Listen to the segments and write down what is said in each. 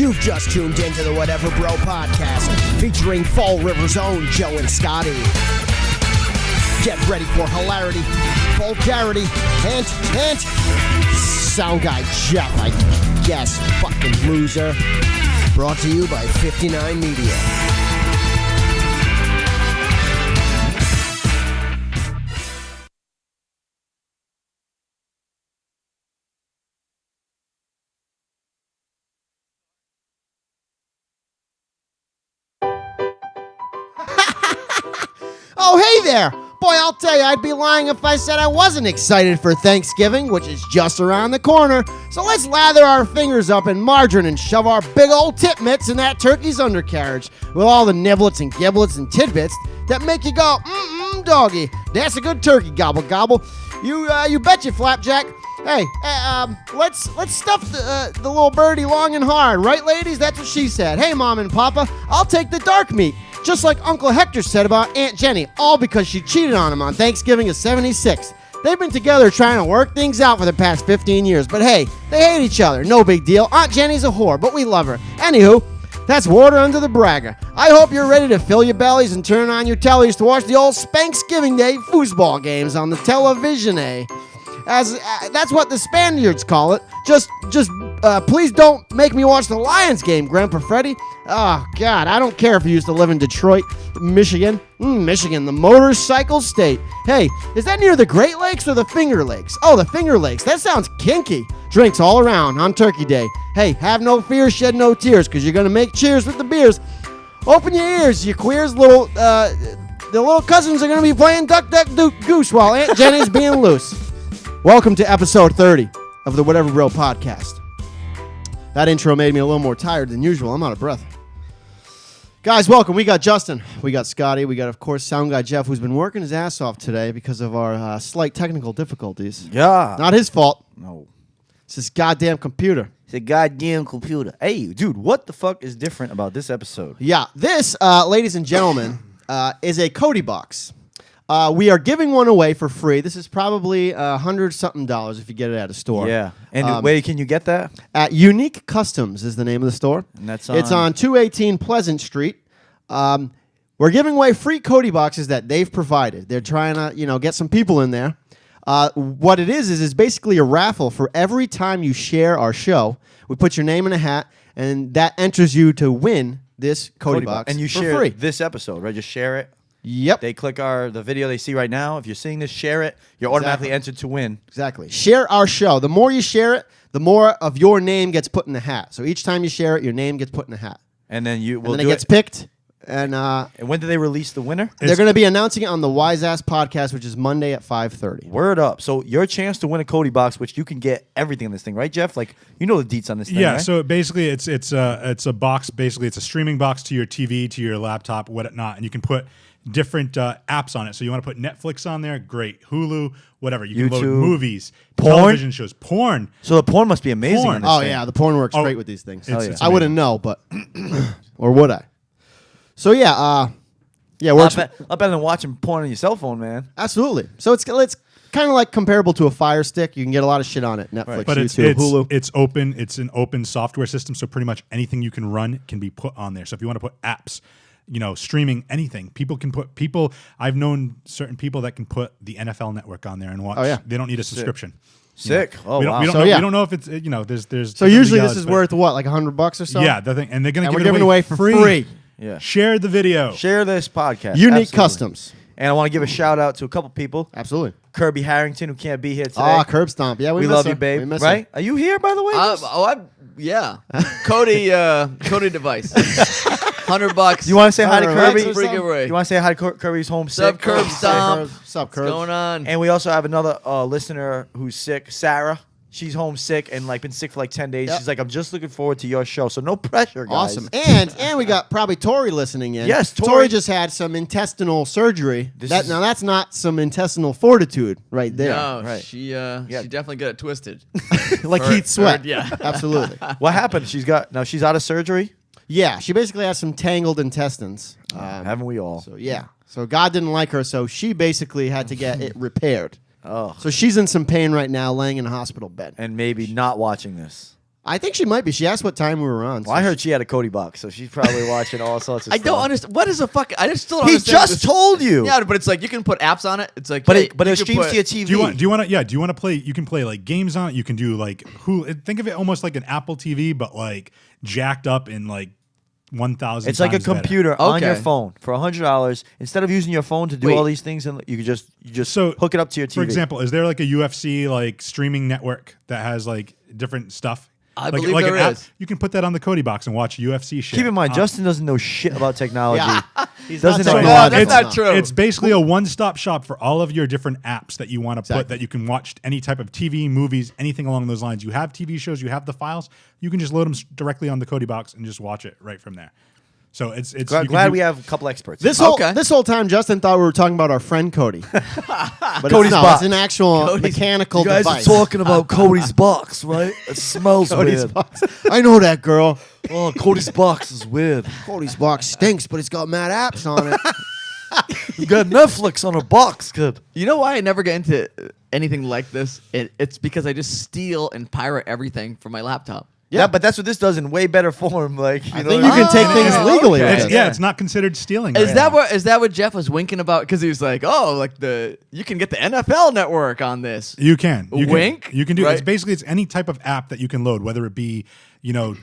You've just tuned into the Whatever Bro podcast, featuring Fall River's own Joe and Scotty. Get ready for hilarity, vulgarity, and sound guy Jeff, I guess, fucking loser. Brought to you by 59 Media. Oh, hey there! Boy, I'll tell you, I'd be lying if I said I wasn't excited for Thanksgiving, which is just around the corner. So let's lather our fingers up in margarine and shove our big old tit mitts in that turkey's undercarriage with all the niblets and giblets and tidbits that make you go, doggy. That's a good turkey gobble gobble. You betcha, Flapjack. Hey, let's stuff the little birdie long and hard, right, ladies? That's what she said. Hey, Mom and Papa, I'll take the dark meat. Just like Uncle Hector said about Aunt Jenny, all because she cheated on him on Thanksgiving of '76. They've been together trying to work things out for the past 15 years, but hey, they hate each other. No big deal. Aunt Jenny's a whore, but we love her. Anywho, that's water under the bragger. I hope you're ready to fill your bellies and turn on your tellies to watch the old Spanksgiving Day foosball games on the television, As that's what the Spaniards call it. Just please don't make me watch the Lions game, Grandpa Freddy. Oh, God, I don't care if you used to live in Detroit, Michigan. Michigan, the motorcycle state. Hey, is that near the Great Lakes or the Finger Lakes? Oh, the Finger Lakes. That sounds kinky. Drinks all around on Turkey Day. Hey, have no fear, shed no tears, because you're going to make cheers with the beers. Open your ears, you queers. The little cousins are going to be playing Duck, Duck, Goose while Aunt Jenny's being loose. Welcome to episode 30 of the Whatever Bro podcast. That intro made me a little more tired than usual. I'm out of breath. Guys, welcome. We got Justin. We got Scotty. We got, of course, sound guy Jeff, who's been working his ass off today because of our slight technical difficulties. Yeah. Not his fault. No. It's his goddamn computer. It's a goddamn computer. Hey, dude, what the fuck is different about this episode? Yeah, this, ladies and gentlemen, is a Cody box. We are giving one away for free. This is probably $100-something if you get it at a store. Yeah. And where can you get that? At Unique Customs is the name of the store. And that's It's on 218 Pleasant Street. We're giving away free Cody boxes that they've provided. They're trying to, get some people in there. What it is basically a raffle for every time you share our show. We put your name in a hat, and that enters you to win this Cody box and you for share free. this episode, right? Just share it. Yep. They click the video they see right now. If you're seeing this, share it. You're automatically entered to win. Exactly. Share our show. The more you share it, the more of your name gets put in the hat. So each time you share it, your name gets put in the hat. And then it gets picked. And when do they release the winner? They're going to be announcing it on the Wise Ass podcast, which is Monday at 5:30. Word up. So your chance to win a Cody box, which you can get everything in this thing, right, Jeff? Like, you know the deets on this thing, yeah, right? So basically it's a box. Basically, it's a streaming box to your TV, to your laptop, whatnot, and you can put different apps on it. So you want to put Netflix on there? Great. Hulu, whatever. You can load movies, television shows, porn. So the porn must be amazing. Porn. On this Oh, thing. yeah. The porn works great with these things. It's I wouldn't know, but... or would I? So, yeah, a lot better than watching porn on your cell phone, man. Absolutely. So it's kind of like comparable to a Fire Stick. You can get a lot of shit on it. Netflix, But YouTube, Hulu. It's open. It's an open software system, so pretty much anything you can run can be put on there. So if you want to put apps, streaming anything, I've known certain people that can put the NFL Network on there and watch. Oh, yeah. They don't need a subscription. Sick. Oh, wow. We don't know if it's, there's. So usually this is worth what, like $100 or so? Yeah, the thing, and they're going to we're give it giving away for free. Yeah. Share the video. Share this podcast. Unique Absolutely. Customs. And I want to give a shout out to a couple people. Absolutely. Kirby Harrington, who can't be here today. Ah, Curb Stomp. Yeah, we miss love her. you, babe. We miss right? her. Are you here, by the way? Yeah. Cody device. $100. You want to say hi to Kirby? $100 Free giveaway. You want to say hi to Kirby's home sick? Sup, Curb Stomp? Sup, What's Curb? going on? And we also have another listener who's sick, Sarah. She's homesick and been sick for 10 days. Yep. She's like, I'm just looking forward to your show. So no pressure, guys. Awesome. And we got probably Tori listening in. Yes, Tori just had some intestinal surgery. Now that's not some intestinal fortitude right there. No, right. she definitely got it twisted. Like Heath Sweat. Yeah. Absolutely. What happened? She's out of surgery? Yeah, she basically has some tangled intestines. Haven't we all? So yeah. So God didn't like her, so she basically had to get it repaired. Oh. So she's in some pain right now, laying in a hospital bed. And maybe not watching this. I think she might be. She asked what time we were on. Well, I heard she had a Cody box, so she's probably watching all sorts of I stuff. don't understand. What is a fuck? I just still don't He understand. just told you. Yeah, but it's like you can put apps on it. It's like, But hey, it you can streams put- to your TV. Do you want to play? You can play like games on it. You can do like think of it almost like an Apple TV, but like jacked up in like 1,000. It's like a times better. computer on your Okay. phone for $100. Instead of using your phone to do Wait. all these things, and you just So hook it up to your TV. For example, is there like a UFC like streaming network that has like different stuff? I like, believe like there an app? is. You can put that on the Cody box and watch UFC shit. keep in mind, Justin doesn't know shit about technology. Yeah. He not doesn't know technological. anything. That's not true. It's basically a one-stop shop for all of your different apps that you want to put Exactly. that you can watch any type of TV, movies, anything along those lines. You have TV shows, you have the files. You can just load them directly on the Cody box and just watch it right from there. So it's you can Glad do- we have a couple experts. This Okay. whole time, Justin thought we were talking about our friend Cody. But Cody's box. it's an actual mechanical device. about Cody's box, right? It smells Cody's box. I know that girl. Oh, Cody's box is weird. Cody's box stinks, but it's got mad apps on it. You got Netflix on a box, kid. You know why I never get into anything like this? It's because I just steal and pirate everything from my laptop. Yeah, but that's what this does in way better form. Like, I think you can take things Oh, legally okay. with It's, it. yeah, it's not considered stealing. Is right that now. what Jeff was winking about? Because he was like, "Oh, like you can get the NFL Network on this." You can. You Wink? Can, you can do Right. it's any type of app that you can load, whether it be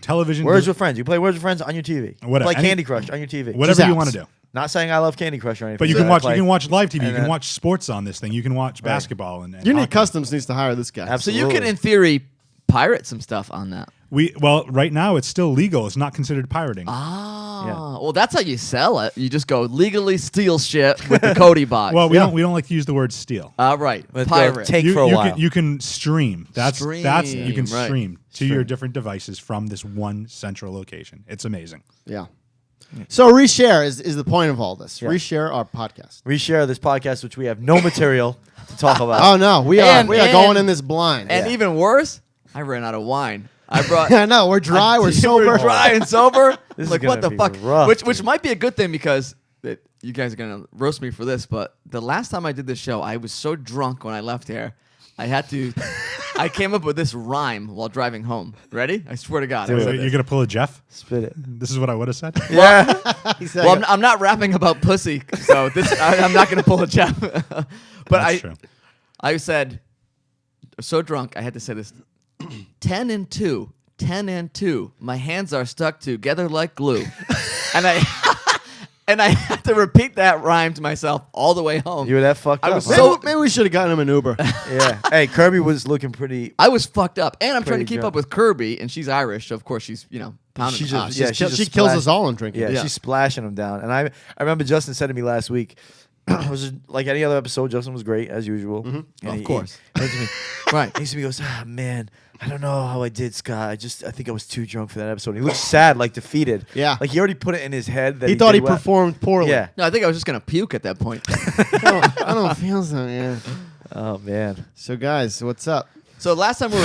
television. Words with Friends. You play Words with Friends on your TV. Whatever. Like Any- Candy Crush on your TV. whatever Just you apps. want to do. Not saying I love Candy Crush or anything. But you can watch. Like, You can watch live TV. You and can then- watch sports on this thing. You can watch basketball and Unit hockey. Customs needs to hire this guy. So Absolutely. you can, in theory, pirate some stuff on that. Right now it's still legal. It's not considered pirating. Ah, well, that's how you sell it. You just go legally steal shit with the Cody box. Well, we don't like to use the word steal. Right, Let's pirate. take You, for a you while. can, you can stream. That's you can Stream, right. stream to your different devices from this one central location. It's amazing. Yeah. So reshare is the point of all this. Yeah. Reshare our podcast. Reshare this podcast, which we have no material to talk about. Oh no, we are And- going and- in this blind. And even worse, I ran out of wine. I brought. yeah, no, we're dry. We're sober. We're dry and sober. This is Like what gonna the be fuck? rough, which dude. might be a good thing because you guys are gonna roast me for this. But the last time I did this show, I was so drunk when I left here. I had to. I came up with this rhyme while driving home. Ready? I swear to God. I was like You're this. gonna pull a Jeff? Spit it. This is what I would have said. Yeah. He said, Well, I'm not rapping about pussy, so I'm not gonna pull a Jeff. But That's true. I said, so drunk, I had to say this. 10 and 2, 10 and 2. My hands are stuck together like glue. and I had to repeat that rhyme to myself all the way home. You were that fucked I up. was huh? so- maybe we should have gotten him an Uber. Yeah. Hey, Kirby was looking pretty. I was fucked up. And I'm trying to Pretty keep drunk. up with Kirby, and she's Irish, so of course she's, pounding She's the just- pot. yeah, She just kills splashed- us all in drinking. Yeah, Yeah. she's splashing him down. And I remember Justin said to me last week, it was just like any other episode, Justin was great, as usual. And Of course. He said to me, Right. he goes, man, I don't know how I did, Scott. I think I was too drunk for that episode. And he looked sad, like defeated. Yeah. Like he already put it in his head that He thought did he well. performed poorly. Yeah. No, I think I was just going to puke at that point. I don't feel so. Yeah. Oh, man. So guys, what's up? So last time we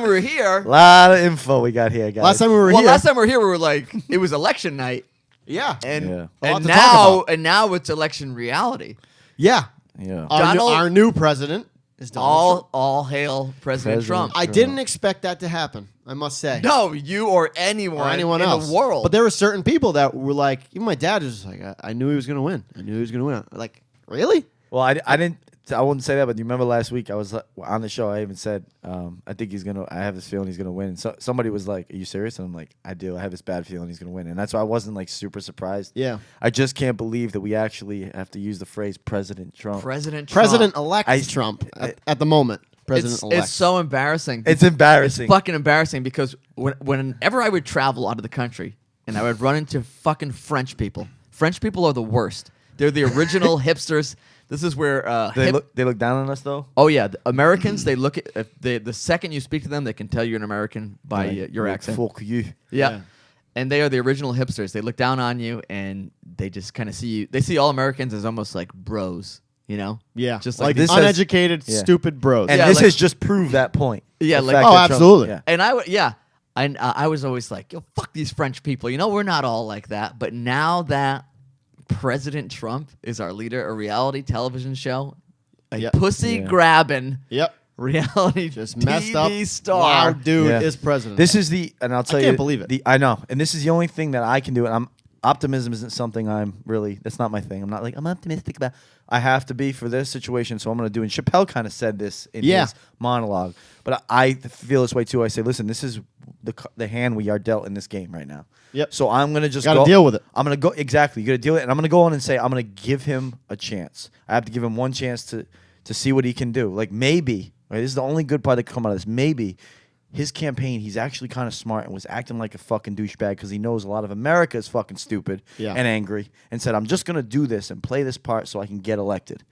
were here. A lot of info we got here, guys. Last time we were Well, here. last time we were here, we were like, it was election night. yeah. And Yeah. A lot and to talk now about. and now it's election reality. Yeah. Yeah. Our new president is Donald Trump. All hail President Trump. I didn't expect that to happen, I must say. No, you or anyone, Or anyone in else. the world. But there were certain people that were like, even my dad was just like, I knew he was going to win. I knew he was going to win. Like, really? Well, I wouldn't say that, but you remember last week I was on the show. I even said, I think he's gonna. I have this feeling he's gonna win. And so somebody was like, "Are you serious?" And I'm like, "I do. I have this bad feeling he's gonna win." And that's why I wasn't like super surprised. Yeah. I just can't believe that we actually have to use the phrase President Trump. President Trump. President-elect Trump at the moment. President-elect. It's so embarrassing. It's embarrassing. It's fucking embarrassing because whenever I would travel out of the country and I would run into fucking French people. French people are the worst. They're the original hipsters. This is where They look down on us though. Oh yeah, the Americans. They look at the second you speak to them, they can tell you're an American by your Like, accent. Fuck you. Yeah. And they are the original hipsters. They look down on you and they just kind of see you. They see all Americans as almost like bros, Yeah. Just like this uneducated, yeah. stupid bros. And Yeah, this like- has just proved that point. Yeah, The like- fact Oh, that Trump- absolutely. yeah. And I was always like, yo, fuck these French people. We're not all like that. But now that President Trump is our leader, a reality television show, a Yep. pussy Yeah. grabbing, Yep. reality Just TV messed up. star. Wow, dude Yeah. is president. This is and I'll tell you, can't believe it. I know, and this is the only thing that I can do. And optimism isn't something that's not my thing. I'm not like, I'm optimistic about. I have to be for this situation, so I'm going to do. And Chappelle kind of said this in his monologue, but I feel this way too. I say, listen, this is the hand we are dealt in this game right now. Yep. So I'm going to just Gotta deal with it. I'm going to go exactly. You got to deal with it, and I'm going to go on and say I'm going to give him a chance. I have to give him one chance to see what he can do. Like maybe, right? This is the only good part that can come out of this. Maybe his campaign, he's actually kind of smart and was acting like a fucking douchebag because he knows a lot of America is fucking stupid and angry, and said, I'm just going to do this and play this part so I can get elected.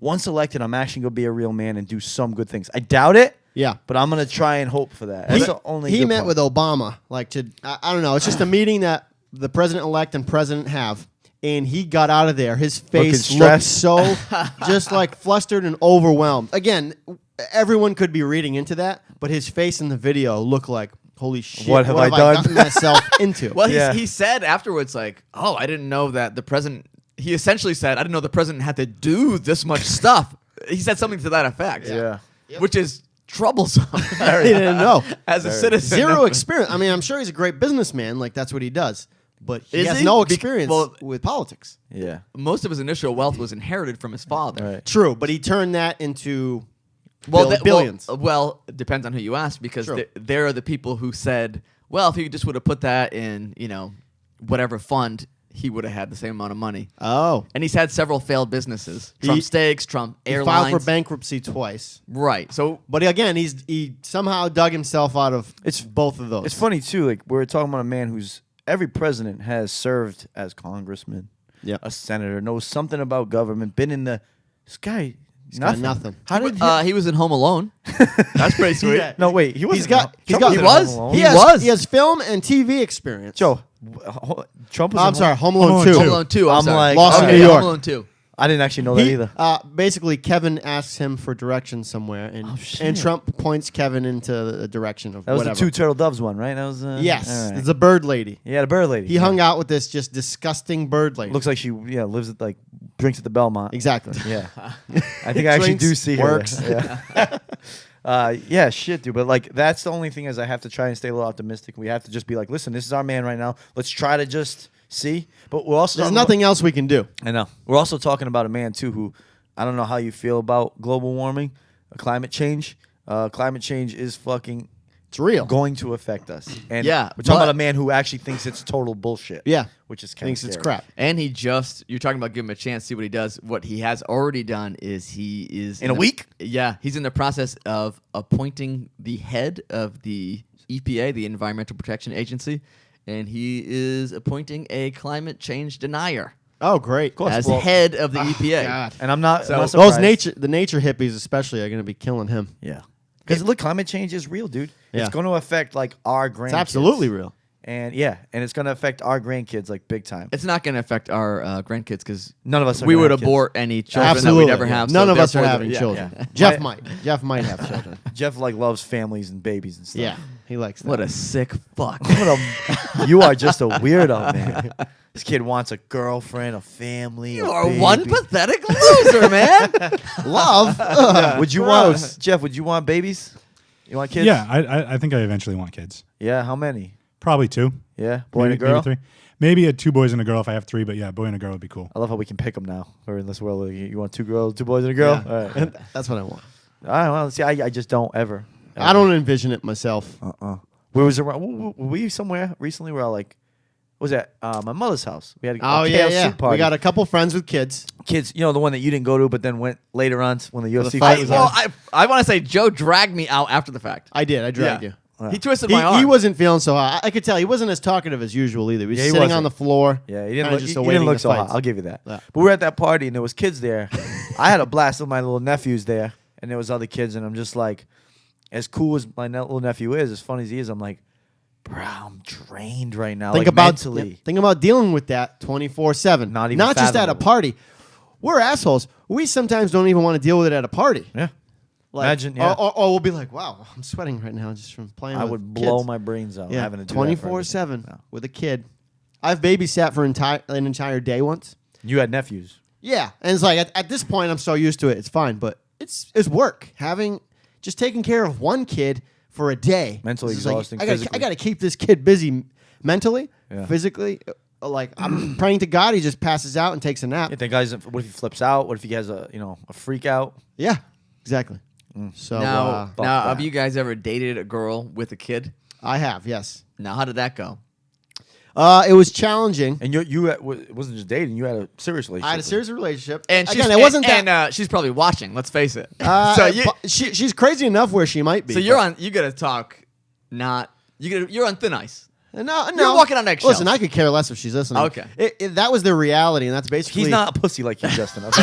Once elected, I'm actually going to be a real man and do some good things. I doubt it. Yeah. But I'm going to try and hope for that. That's the only He good met part. with Obama, I don't know. It's just a meeting that the president-elect and president have. And he got out of there. His face looked so just like flustered and overwhelmed. Again, everyone could be reading into that, but his face in the video looked like, holy shit, what have I done? gotten myself into? Well, he said afterwards, like, oh, I didn't know that the president. He essentially said, I didn't know the president had to do this much stuff. He said something to that effect. Yeah. Which is troublesome. He didn't know. As a citizen. Zero experience. I mean, I'm sure he's a great businessman. Like, that's what he does. But he Is has he? no experience with politics. Yeah. Most of his initial wealth was inherited from his father. Right. True, but he turned that into Well, billions. Well, it depends on who you ask, because True. there are the people who said, well, if he just would have put that in, whatever fund, he would have had the same amount of money. Oh. And he's had several failed businesses. Trump Steaks, Trump He Airlines. filed for bankruptcy twice. Right. So, But again, he somehow dug himself out of both of those. It's funny, too. Like, we're talking about a man who's every president has served as congressman, a senator, knows something about government, been in the. This guy. He's got nothing. How did he was in Home Alone. That's pretty sweet. Yeah. No, wait. He wasn't. He has film and TV experience. Joe, Trump was. I'm sorry, Home Alone 2. Home Alone 2. I'm sorry. like, Lost in okay. New York. Home Alone 2. I didn't actually know that either. Basically, Kevin asks him for directions somewhere, and Trump points Kevin into the direction of That was whatever. the two turtle doves one, right? That was. Yes, all right. it's a bird lady. Yeah, the bird lady. He hung out with this just disgusting bird lady. Looks like she lives at drinks at the Belmont. Exactly. Yeah, I think I actually Drinks, do see her. works. there. Yeah. Yeah, shit, dude. But like, that's the only thing is I have to try and stay a little optimistic. We have to just be like, listen, this is our man right now. Let's try to just see. But we're also There's nothing else we can do. I know. We're also talking about a man too who I don't know how you feel about global warming, climate change. Climate change is fucking. It's real. Going to affect us. And Yeah, we're talking but- about a man who actually thinks it's total bullshit. Yeah. Which is kind Thinks of it's crap. And you're talking about giving him a chance, see what he does. What he has already done is he is In a week? Yeah, he's in the process of appointing the head of the EPA, the Environmental Protection Agency, and he is appointing a climate change denier Oh, great. as head of the EPA. God. And I'm not, So- I'm not Those surprised. the nature hippies especially are going to be killing him. Yeah. Because look, climate change is real, dude. Yeah. It's going to affect like our grandkids. It's absolutely real. And and it's going to affect our grandkids like big time. It's not going to affect our grandkids because None of us are we gonna would have kids. abort any children Absolutely. that we'd ever have. None so of us are therefore having yeah. children. yeah. Jeff My- might. Jeff might have children. Jeff like loves families and babies and stuff. Yeah, he likes that. What a sick fuck. You are just a weirdo, man. This kid wants a girlfriend, a family. You a are baby. one pathetic loser, man. love. Would you Gross. want Jeff? Would you want babies? You want kids? Yeah, I think I eventually want kids. Yeah. How many? Probably 2. Yeah. Boy and a Maybe girl. 3. Maybe 2 boys and a girl if I have 3, but yeah, boy and a girl would be cool. I love how we can pick them now. We're in this world. Where you want 2 girls, 2 boys, and a girl. Yeah. All right. That's what I want. All right. Well, see, I just don't ever. I don't envision it myself. Where was around? Were we somewhere recently where like, what was that? My mother's house. We had a Oh kale yeah. soup party. We got a couple friends with kids. kids. You know the one that you didn't go to, but then went later on when the UFC fight fight was was on. I want to say Joe dragged me out after the fact. I did. I dragged Yeah. you. He twisted He, my arm. he wasn't feeling so hot. I could tell he wasn't as talkative as usual either. He was Yeah, he sitting wasn't. on the floor. Yeah, he kinda didn't look, just he awaiting didn't look the so hot. fights. I'll give you that. Yeah. But we were at that party and there was kids there. I had a blast with my little nephews there, and there was other kids, and I'm just like, as cool as my little nephew is, as funny as he is, I'm like, bro, I'm drained right now. Think like about mentally. Think about dealing with that 24/7. Not even Not just at a fathomable. party. We're assholes. We sometimes don't even want to deal with it at a party. Yeah. Like, Imagine, yeah. or we'll be like, wow, I'm sweating right now just from playing. I with would blow kids. my brains out Yeah, having to do that for everything. 24/7 No. with a kid. I've babysat for an entire day once. You had nephews. Yeah, and it's like at this point I'm so used to it. It's fine, but it's work. just taking care of one kid for a day. Mentally It's just exhausting, I physically. got to keep this kid busy mentally, Yeah. physically. Like I'm praying to God, he just passes out and takes a nap. You think guys? What if he flips out? What if he has a freak out? Yeah, exactly. So Now, fuck have that. you guys ever dated a girl with a kid? I have, yes. Now, how did that go? It was challenging. And it wasn't just dating. You had a serious relationship. I had a with serious relationship, And again, it wasn't that. And she's probably watching. Let's face it. So she's crazy enough where she might be. so you're but- on. You gotta talk. You're on thin ice. No, You're walking on eggshells. Listen, I could care less if she's listening. Okay. That was the reality, and that's basically. He's not a pussy like you, Justin. Okay.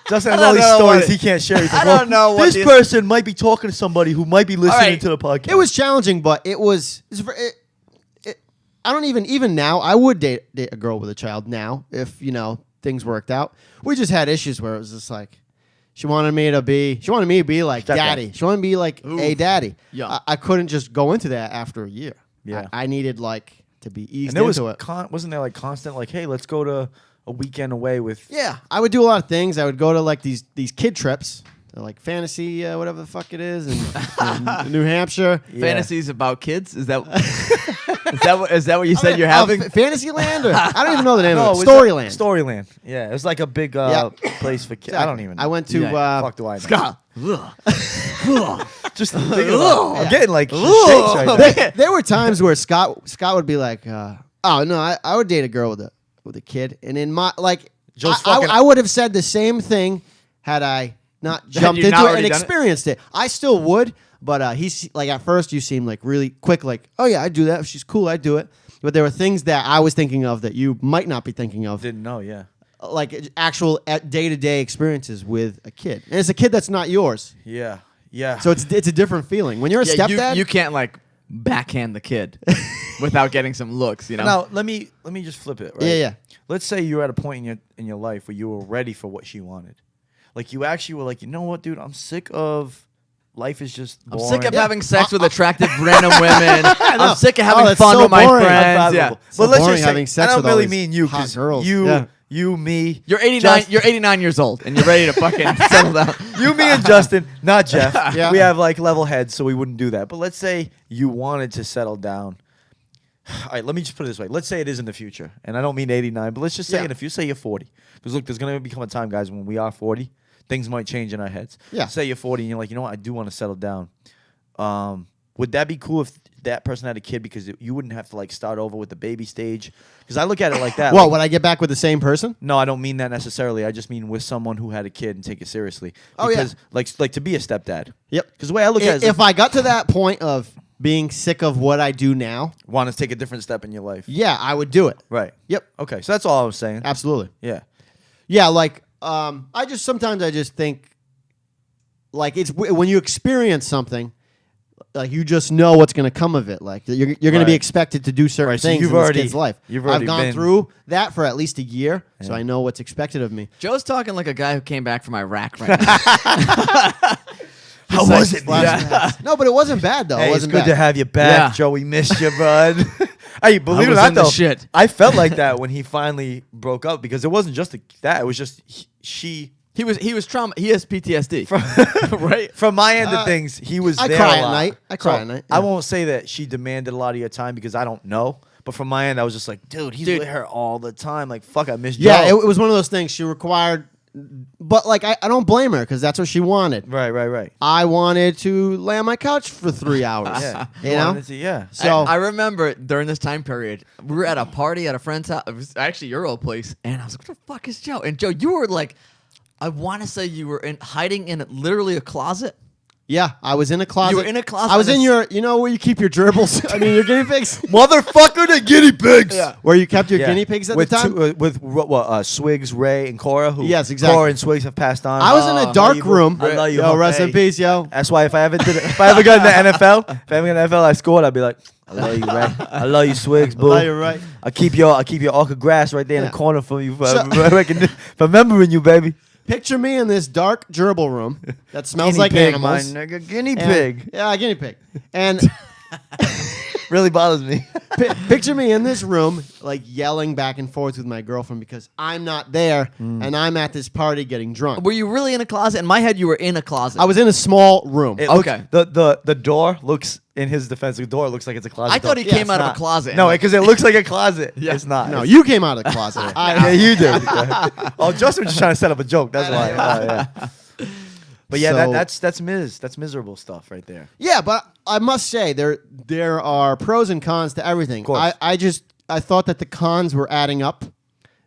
Justin has I all don't these know stories what- he can't share. He's like, I don't know what this these- person might be talking to somebody who might be listening right. to the podcast. It was challenging, but it was. I don't even now. I would date a girl with a child now if things worked out. We just had issues where it was just like she wanted me to be like Stepdad. daddy. She wanted me to be like a daddy. Yeah. I couldn't just go into that after a year. Yeah. I needed to be eased and there was into it. wasn't there like constant like, hey, let's go to a weekend away with. Yeah, I would do a lot of things. I would go to like these kid trips, like fantasy, whatever the fuck it is, in New Hampshire. Yeah. Fantasies about kids? Is that is that what you said you're having? Fantasyland? Or, I don't even know the name No, of it it. was Storyland. Storyland. Yeah, it was like a big place for kids. I don't even know. I went to. Yeah, fuck do I know? Scott. Just thinking about it. I'm getting like shakes right now. There were times where Scott would be like, "Oh no, I would date a girl with a kid," and in my Joe's I fucking- I would have said the same thing had I not jumped you into not it already and done it? experienced it. I still would, but he's like at first you seemed like really quick, like, "Oh yeah, I do that. If she's cool, I do it." But there were things that I was thinking of that you might not be thinking of, Didn't know. Yeah. like actual day-to-day experiences with a kid, and it's a kid that's not yours. Yeah. Yeah. So it's a different feeling when you're a Yeah, stepdad. you can't like backhand the kid without getting some looks. You know. now let me just flip it. Right? Yeah. Let's say you're at a point in your life where you were ready for what she wanted. Like you actually were like, you know what, dude, I'm sick of life is just I'm boring. sick of having sex with attractive random women. I'm sick of having that's fun so with my boring. friends. Yeah. So But let's boring just say, having sex I with don't all really these mean you hot 'cause girls. you Yeah. you me You're 89. Just- You're 89 years old, and you're ready to fucking settle down. you, me, and Justin, not Jeff. Yeah. We have like level heads, so we wouldn't do that. But let's say you wanted to settle down. All right, let me just put it this way. Let's say it is in the future, and I don't mean 89, but let's just say Yeah. if you say you're 40, because look, there's gonna become a time, guys, when we are 40, things might change in our heads. Yeah. Say you're 40 and you're like, you know what, I do want to settle down. Would that be cool if that person had a kid because you wouldn't have to like start over with the baby stage? Because I look at it like that. What, like, would I get back with the same person? no, I don't mean that necessarily. I just mean with someone who had a kid and take it seriously. Oh, yeah. Because like to be a stepdad. Yep. Because the way I look at it is If I got to that point of being sick of what I do now, want to take a different step in your life. yeah, I would do it. Right. Yep. Okay. So that's all I was saying. Absolutely. Yeah. Yeah, like sometimes I just think like it's when you experience something, like you just know what's going to come of it. Like you're going to be Right. expected to do certain Right, so things you've in already- this kid's life. you've I've already gone been- through that for at least a year, so Yeah. I know what's expected of me. Joe's talking like a guy who came back from Iraq right now. How was it, man? Flashbacks. No, but it wasn't bad though. Hey, it it's wasn't good bad. to have you back, Yeah. Joe. We missed you, bud. Hey, believe it or was not, in the though, shit. I felt like that when he finally broke up because it wasn't just that. It was just she. He was trauma. He has PTSD. right. From my end of things, he was I there cry a at lot. night. I cry at night, I yeah. won't say that she demanded a lot of your time because I don't know. But from my end, I was just like, dude, he's Dude. with her all the time. Like, fuck, I miss Yeah, Joe. it was one of those things she required, but like I don't blame her because that's what she wanted. right. I wanted to lay on my couch for 3 hours. Yeah. You know? wanted to- yeah. So I remember during this time period, we were at a party at a friend's house. It was actually your old place, and I was like, "What the fuck is Joe?" And Joe, you were like, I want to say you were hiding in literally a closet. yeah, I was in a closet. You were in a closet I was in in a your, where you keep your gerbils. I mean, your guinea pigs. Motherfucker, the guinea pigs. Yeah. Where you kept your Yeah. guinea pigs at with the time. with Swigs, Ray, and Cora. Who Yes, exactly. Cora and Swigs have passed on. I was in a dark room. I love you. Yo, Hope. rest in Hey. peace, yo. That's why if I ever got in the NFL, I scored, I'd be like, I love you, Ray. I love you, Swigs, boo. love you, Ray. I keep your arc of grass right there in Yeah. the corner for you, for So- remembering you, baby. Picture me in this dark gerbil room that smells Guinea like pig, animals. my nigga, guinea And- pig. Yeah, guinea pig. And really bothers me. Picture me in this room, like yelling back and forth with my girlfriend because I'm not there and I'm at this party getting drunk. Were you really in a closet? In my head, you were in a closet. I was in a small room. Okay. The door looks, in his defense, the door looks like it's a closet. I thought he door. came it's out of not. a closet. No, because it looks like a closet. Yeah. It's not. No, you came out of the closet. Yeah, you did. Oh, Justin was just trying to set up a joke. That's why. Oh, yeah. But yeah, So- that's miserable stuff right there. Yeah, but I must say there are pros and cons to everything. course. I thought that the cons were adding up.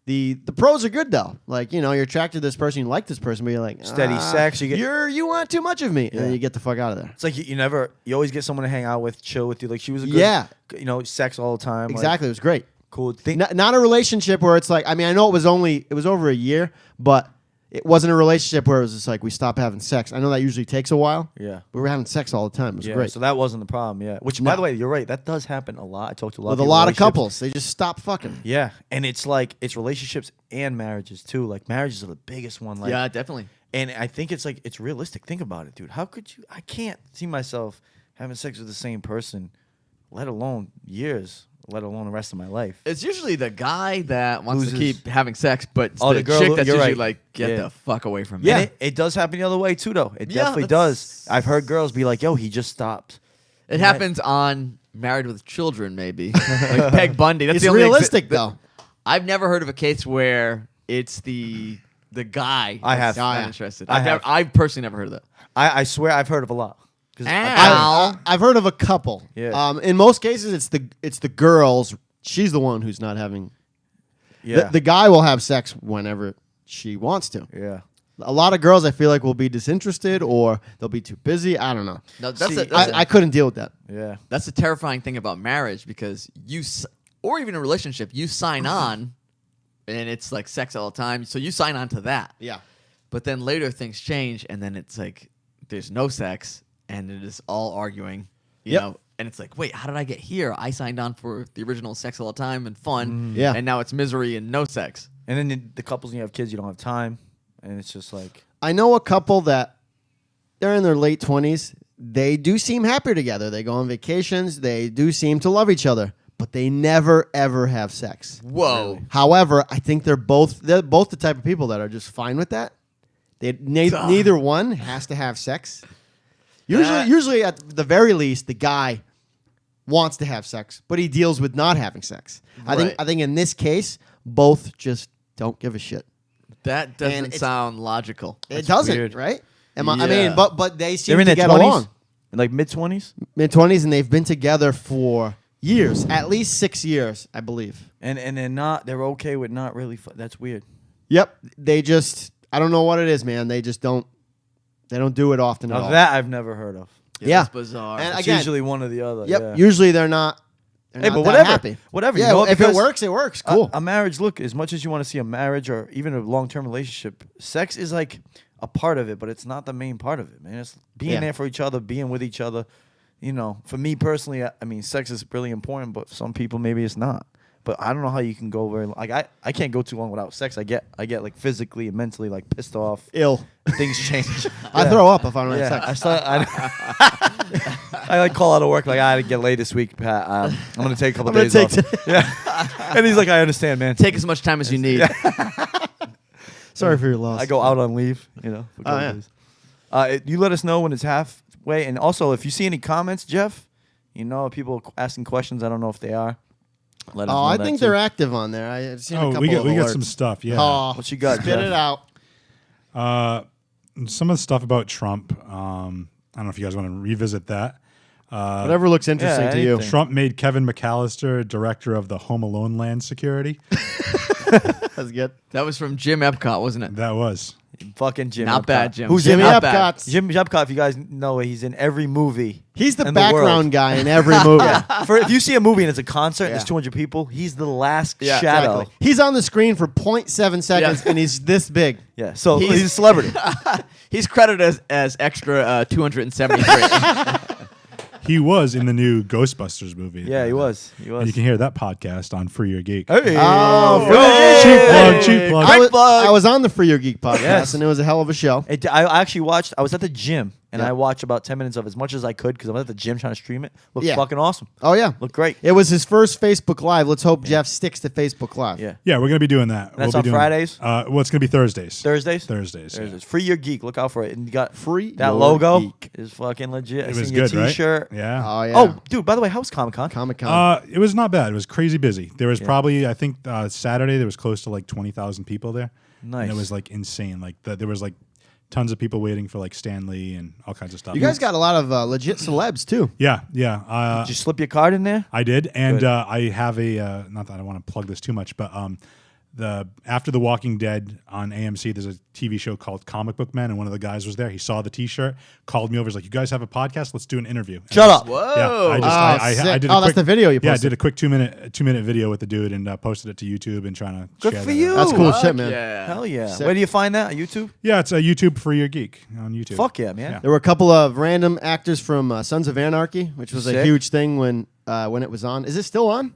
The pros are good though. Like, you're attracted to this person, you like this person, but you're like Steady sex, you get- you want too much of me, and Yeah. then you get the fuck out of there. It's like you always get someone to hang out with, chill with you. Like she was a good, Yeah. sex all the time. like, Exactly, it was great. cool. Not a relationship where it's like, I mean, I know it was over a year, but it wasn't a relationship where it was just like we stopped having sex. I know that usually takes a while. Yeah. We were having sex all the time. It was Yeah, great. so that wasn't the problem. Yeah, which by No. the way, you're right. That does happen a lot. I talked to a lot With of a lot of relationships. couples, they just stop fucking. Yeah, and it's like it's relationships and marriages too. Like marriages are the biggest one. Like, Yeah, definitely. and I think it's like it's realistic. Think about it, dude. How could you? I can't see myself having sex with the same person, let alone years, let alone the rest of my life. It's usually the guy that wants Who's to this- keep having sex, but it's Oh, the the girl chick who- that's you're usually right. like, get Yeah. the fuck away from me. And it does happen the other way too, though. It Yeah, definitely that's- does. I've heard girls be like, "Yo, he just stopped." It happens on Married with Children, maybe. Like Peg Bundy. That's It's the only realistic though. I've never heard of a case where it's the guy I have. that's not Oh, yeah. interested. I have. I've personally never heard of that. I swear I've heard of a lot. 'Cause Ow. I've heard of a couple. Yeah. In most cases, it's the girls. She's the one who's not having. yeah, The guy will have sex whenever she wants to. yeah. A lot of girls, I feel like, will be disinterested or they'll be too busy. I don't know. No, that's See, a, that's, a, I couldn't deal with that. Yeah. that's the terrifying thing about marriage because or even a relationship, you sign on, and it's like sex all the time. So you sign on to that. Yeah. But then later things change, and then it's like there's no sex, and it is all arguing. You Yep. know, and it's like, wait, how did I get here? I signed on for the original sex all the time and fun. Yeah. And now it's misery and no sex. And then the couples, when you have kids, you don't have time, and it's just like, I know a couple that they're in their late 20s. They do seem happier together. They go on vacations. They do seem to love each other, but they never ever have sex. Whoa. However, I think they're both the type of people that are just fine with that. Neither one has to have sex. Usually, at the very least, the guy wants to have sex, but he deals with not having sex. Right. I think in this case, both just don't give a shit. That doesn't it's- sound logical. It doesn't, weird. right? I Yeah. mean, but they seem they're in to their get 20s, along. like mid-20s, Mid-20s, and they've been together for years, at least 6 years, I believe. and they're okay with not really. That's weird. Yep, they just I don't know what it is, man. They just don't do it often at Now all. that I've never heard of. Yeah. It's bizarre. And It's again, usually one or the other. yep. yeah. Usually they're not. They're Hey, not but that whatever, happy. whatever. Yeah, you know, if it because works, it works. Cool. A marriage, look, as much as you want to see a marriage or even a long-term relationship, sex is like a part of it, but it's not the main part of it, man. It's being Yeah. there for each other, being with each other. You know, for me personally, I mean, sex is really important, but some people maybe it's not. But I don't know how you can go very like I can't go too long without sex. I get like physically and mentally like pissed off. Ill. Things change. I Yeah. throw up if I don't have Yeah, sex. I like call out of work like I had to get laid this week, Pat. I'm gonna take a couple I'm gonna days take off. Yeah, and he's like, I understand, man. Take as much time as you need. Sorry for your loss. I go out on leave, you know. For a couple yeah. days. You let us know when it's halfway, and also if you see any comments, Jeff, you know, people asking questions. I don't know if they are. Let us know I that think too. they're active on there. I've seen a Oh, couple we got of we got alerts. some stuff. Yeah. Oh, What you got, Spit Jeff? it out. Some of the stuff about Trump. I don't know if you guys want to revisit that. Whatever looks interesting to you. anything. Trump made Kevin McAllister director of the Home Alone land security. That's good. That was from Jim Epcot, wasn't it? That was. Fucking Jim. Not Epcot. bad, Jim. Who's Jimmy in Not bad. Epcot's. Jim Epcot? If you guys know it, he's in every movie. He's the in the world. background guy in every movie. For if you see a movie and it's a concert, and Yeah. there's 200 people. He's the last Yeah, shadow. exactly. He's on the screen for 0.7 seconds, and he's this big. Yeah, so He's- he's a celebrity. He's credited as extra 273. He was in the new Ghostbusters movie. Yeah, he was. He And was. you can hear that podcast on Free Your Geek. Hey. Oh, Cheap plug. I was on the Free Your Geek podcast, Yes. and it was a hell of a show. I actually watched. I was at the gym and Yeah. I watched about 10 minutes of as much as I could because I'm at the gym trying to stream it. Looked Yeah. fucking awesome. Oh yeah, Looked great. it was his first Facebook Live. Let's hope Jeff sticks to Facebook Live. Yeah. Yeah, we're gonna be doing that. That's we'll on be doing, Fridays? Well, it's gonna be Thursdays. Thursdays? Thursdays. Yeah. Thursdays. Free Your Geek. Look out for it. And you got Free that Your logo Geek. is fucking legit. I It was seen your good, right? T-shirt. Yeah. Oh yeah. Oh, dude, by the way, how was Comic-Con? Comic Con. It was not bad. It was crazy busy. There was probably, I think, Saturday there was close to like 20,000 people there. Nice. And it was like insane. Like there was like tons of people waiting for like Stan Lee and all kinds of stuff. You guys got a lot of legit celebs too. Yeah, yeah. Did you slip your card in there? I did, and Good. I have a not that I want to plug this too much, but after The Walking Dead on AMC, there's a TV show called Comic Book Men, and one of the guys was there. He saw the T-shirt, called me over. He's like, "You guys have a podcast? Let's do an interview." And Shut up. Whoa. Yeah, I sick. did. Oh, that's the video you Yeah, I posted. did a quick 2-minute video with the dude and posted it to YouTube and trying to Good share for that you. out. That's cool Fuck shit, man. Yeah. Hell yeah. Sick. Where do you find that? On YouTube? Yeah, it's a YouTube for your geek on YouTube. Fuck yeah, man. Yeah. There were a couple of random actors from Sons of Anarchy, which was a Sick. huge thing when it was on. Is it still on?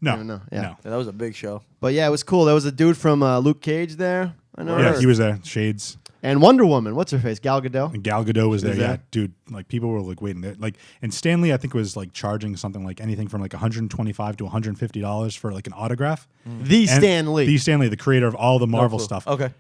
No, I don't know. Yeah. no. Yeah, that was a big show. But yeah, it was cool. There was a dude from Luke Cage there. I know. Yeah, Word. he was there. Shades. And Wonder Woman. What's her face? Gal Gadot. And Gal Gadot was there. was Yeah, there? dude. Like people were like waiting there. Like, and Stanley, I think was like charging something like anything from like $125 to $150 for like an autograph. The And Stan Lee. The Stan Lee, the creator of all the Marvel clue. stuff. Okay.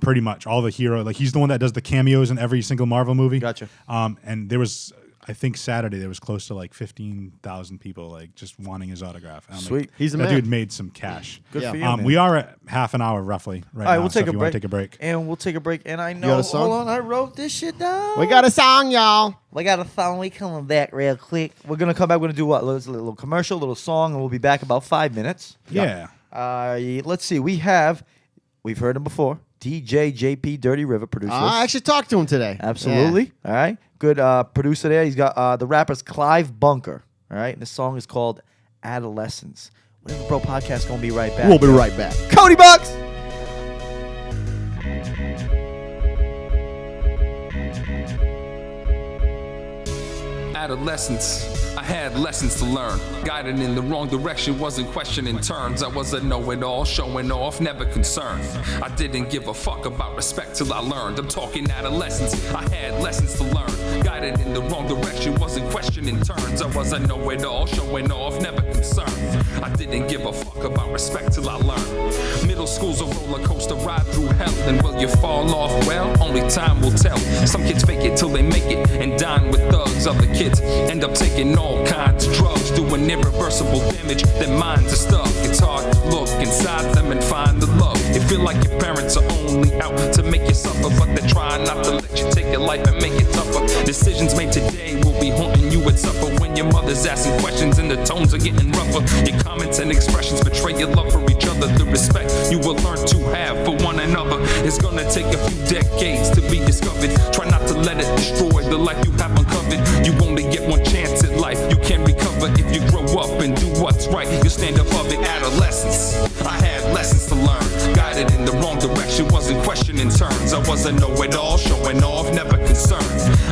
Pretty much all the hero. Like he's the one that does the cameos in every single Marvel movie. Gotcha. And there was, I think Saturday there was close to like 15,000 people like just wanting his autograph. And I'm Sweet. Like, He's the that man. dude made some cash. Good Yeah. for you, man. We are at half an hour roughly right All right, now. we'll so take if a you break. want to take a break. And we'll take a break. And I know. got a song? Hold on, I wrote this shit down. We got a song, y'all. We got a song. We coming back real quick. We're gonna come back. We're gonna do what? A little commercial, a little song, and we'll be back about 5 minutes. Yeah. Let's see. We've heard him before. DJ JP Dirty River producer. I actually talked to him today. Absolutely. All right. Good producer there. He's got the rapper's Clive Bunker. All right. And the song is called Adolescence. Whatever Bro Podcast gonna be right back. Yeah. We'll be right back. Cody Bucks. Adolescence, I had lessons to learn. Guided in the wrong direction, wasn't questioning turns. I was a know-it-all, showing off, never concerned. I didn't give a fuck about respect till I learned. I'm talking adolescence, I had lessons to learn. Guided in the wrong direction, wasn't questioning turns. I was a know-it-all, showing off, never concerned. I didn't give a fuck about respect till I learned. Middle school's a roller coaster ride through hell. And will you fall off? Well, only time will tell. Some kids fake it till they make it and dine with thugs. Other kids end up taking all kinds of drugs, doing irreversible damage. Their minds are stuck. It's hard to look inside them and find the love. It feel like your parents are only out to make you suffer, but they're trying not to let you take your life and make it tougher. Decisions made today will be haunting you at supper when your mother's asking questions and the tones are getting rougher. Your comments and expressions betray your love for each other. The respect you will learn to have for one another is gonna take a few decades to be discovered. Try not to let it destroy the life you have uncovered. You only get one chance at life. You can recover if you grow up and do what's right. You stand above it. Adolescence, I had lessons to learn. Guided in the wrong direction, wasn't questioning turns. I was a know-it-all, showing off, never concerned.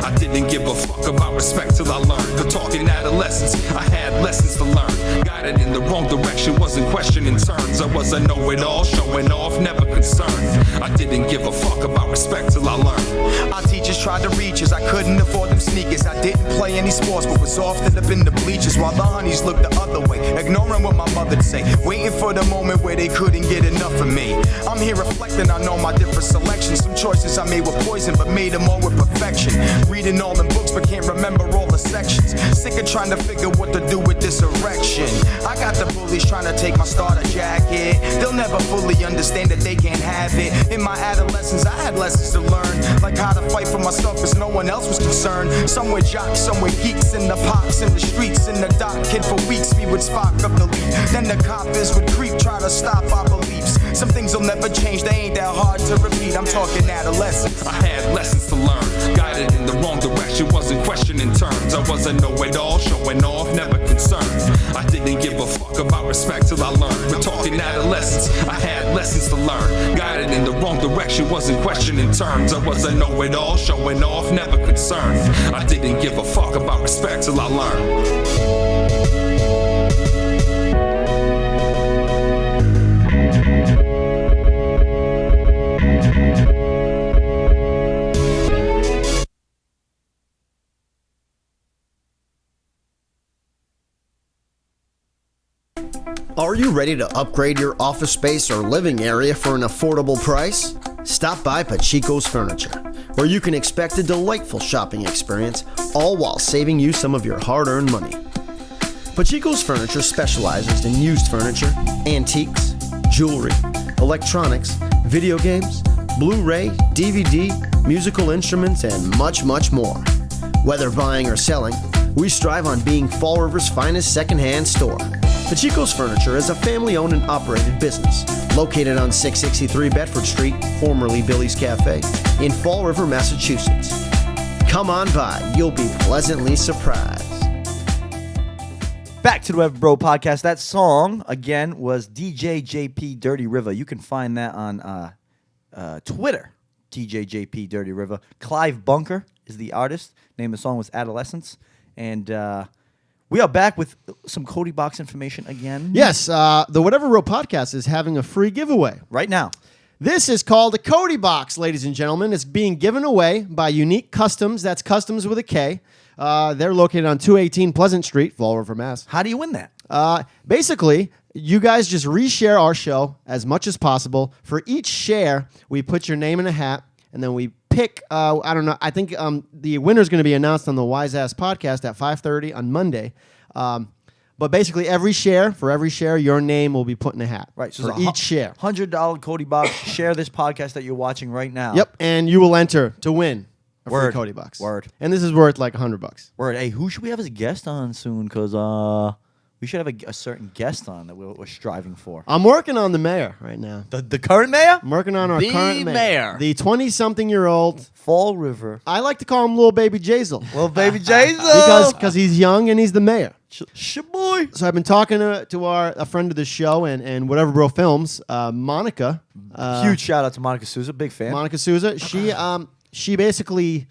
I didn't give a fuck about respect till I learned. But talking adolescence, I had lessons to learn. Guided in the wrong direction, wasn't questioning turns. I was a know-it-all, showing off, never concerned. I didn't give a fuck about respect till I learned. Our teachers tried to reach us, I couldn't afford them sneakers. I didn't play any sports, but was often up in the bleachers while the honeys looked the other way, ignoring what my mother'd say, waiting for the moment where they couldn't get enough of me. I'm here reflecting on all my different selections. Some choices I made were poison, but made them all with perfection. Reading all them books, but can't remember all the sections. Sick of trying to figure what to do with this erection. I got the bullies trying to take my starter jacket. They'll never fully understand that they can't have it. In my adolescence, I had lessons to learn, like how to fight for myself cause no one else was concerned. Some were jocks, some were geeks, in the pops, in the streets, in the dock. Kid for weeks, we would spark up the leaf. Then the coppers would creep, try to stop our beliefs. Some things will never change, they ain't that hard to repeat. I'm talking adolescence. I had lessons to learn. Guided in the wrong direction, wasn't questioning turns. I was a know-it-all, showing off, never concerned. I didn't give a fuck about respect till I learned. But talking adolescence, I had lessons to learn. Guided in the wrong direction, wasn't questioning turns. I was a know-it-all, showing off, never concerned. I didn't give a fuck about respect till I learned. Are you ready to upgrade your office space or living area for an affordable price? Stop by Pachico's Furniture, where you can expect a delightful shopping experience, all while saving you some of your hard-earned money. Pachico's Furniture specializes in used furniture, antiques, jewelry, electronics, video games, Blu-ray, DVD, musical instruments, and much, much more. Whether buying or selling, we strive on being Fall River's finest secondhand store. Pachico's Furniture is a family-owned and operated business located on 663 Bedford Street, formerly Billy's Cafe, in Fall River, Massachusetts. Come on by. You'll be pleasantly surprised. Back to the Web Bro podcast. That song, again, was DJ JP Dirty River. You can find that on Twitter, DJ JP Dirty River. Clive Bunker is the artist. Name of the song was Adolescence. And we are back with some Cody Box information again. Yes, the Whatever Row podcast is having a free giveaway. Right now. This is called a Cody Box, ladies and gentlemen. It's being given away by Unique Customs. That's Customs with a K. They're located on 218 Pleasant Street, Fall River, Mass. How do you win that? Basically, you guys just reshare our show as much as possible. For each share, we put your name in a hat, and then we pick, I don't know, I think the winner's going to be announced on the Wise Ass podcast at 5:30 on Monday. But basically, for every share, your name will be put in a hat. Right. So for each share. $100 Cody Box. Share this podcast that you're watching right now. Yep, and you will enter to win a free Word. Cody Box. Word. And this is worth like $100. Word. Hey, who should we have as a guest on soon? Because we should have a certain guest on that we're striving for. I'm working on the mayor right now. The current mayor? I'm working on our The current mayor. The 20-something-year-old. Fall River. I like to call him Little Baby Jasiel. Little baby Jasiel. because he's young and he's the mayor. Shaboy. So I've been talking to a friend of the show and Whatever Bro Films, Monica. Huge shout out to Monica Souza. Big fan. Monica Souza. She basically...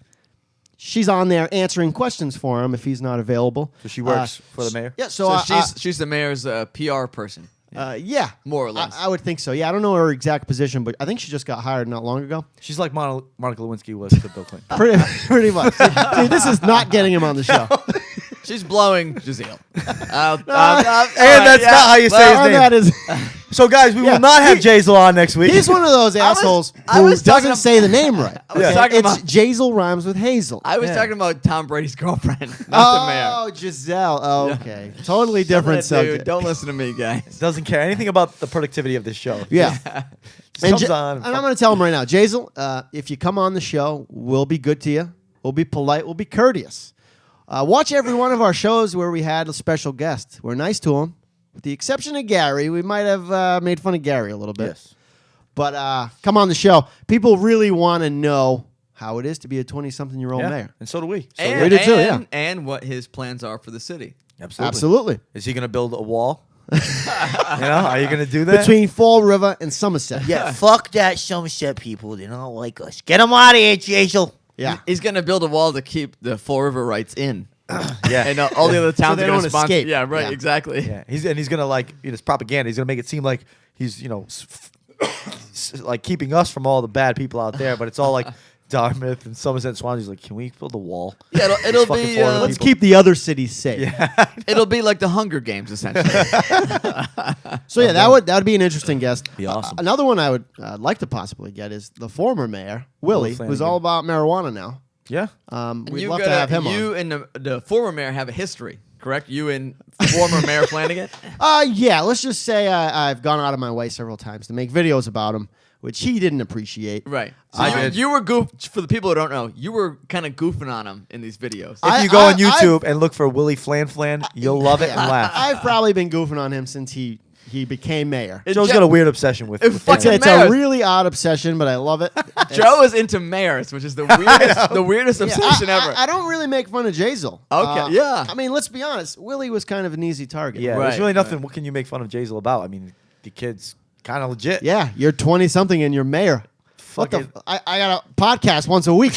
She's on there answering questions for him if he's not available. So she works for the mayor? Yeah, so she's the mayor's PR person. yeah. More or less. I would think so. Yeah, I don't know her exact position, but I think she just got hired not long ago. She's like Monica Lewinsky was to Bill Clinton. Pretty much. See, this is not getting him on the show. She's blowing Jasiel. And that's not how you say his name. That is, So, guys, we will not have Jasiel on next week. he's one of those assholes I who was talking doesn't ab- say the name right. was talking It's about- Jasiel rhymes with Hazel. I was Yeah. talking about Tom Brady's girlfriend, not the mayor. Oh, Giselle. Oh, okay. Totally different Dude, subject. don't listen to me, guys. Doesn't care anything about the productivity of this show. Yeah. Just And, comes on. and I'm going to tell him right now, Jasiel, if you come on the show, we'll be good to you. We'll be polite. We'll be courteous. Watch every one of our shows where we had a special guest. We're nice to him. With the exception of Gary. We might have made fun of Gary a little bit. Yes. But come on the show. People really want to know how it is to be a 20-something-year-old Yeah. mayor. And so do we. So we do too, yeah. And what his plans are for the city. Absolutely. Is he going to build a wall? Are you going to do that? Between Fall River and Somerset. Yeah, fuck that Somerset people. They don't like us. Get them out of here, Jasiel. Yeah. He's going to build a wall to keep the Fall River rights in. Yeah. And all the other towns they are going don't to sponsor. escape. Yeah, right, Yeah. exactly. Yeah, he's going to like it's propaganda. He's going to make it seem like he's like keeping us from all the bad people out there, but it's all like Dartmouth and Somerset and Swansea. He's like, can we build a wall? Yeah, it'll Fucking be foreign Let's people. keep the other cities safe. it'll be like the Hunger Games essentially. So yeah, that would be an interesting guest. Be awesome. Another one I would like to possibly get is the former mayor, Willie, who's Flanagan. all about marijuana now. Yeah. We'd love to have him on. You and the former mayor have a history, correct? You and former Mayor Flanagan. Yeah, let's just say I've gone out of my way several times to make videos about him, which he didn't appreciate. Right. So you were for the people who don't know, you were kind of goofing on him in these videos. If you go on YouTube and look for Willie Flan, you'll love it and laugh. I've probably been goofing on him since he became mayor. Joe's got a weird obsession with It's fucking a mayors. really odd obsession, but I love it. Joe is into mayors, which is the weirdest obsession ever. I don't really make fun of Jasiel. Okay, yeah. I mean, let's be honest. Willie was kind of an easy target. Yeah, Right, there's really nothing. What can you make fun of Jasiel about? I mean, the kid's kind of legit. Yeah, you're 20-something and you're mayor. What the? Fucking- I got a podcast once a week.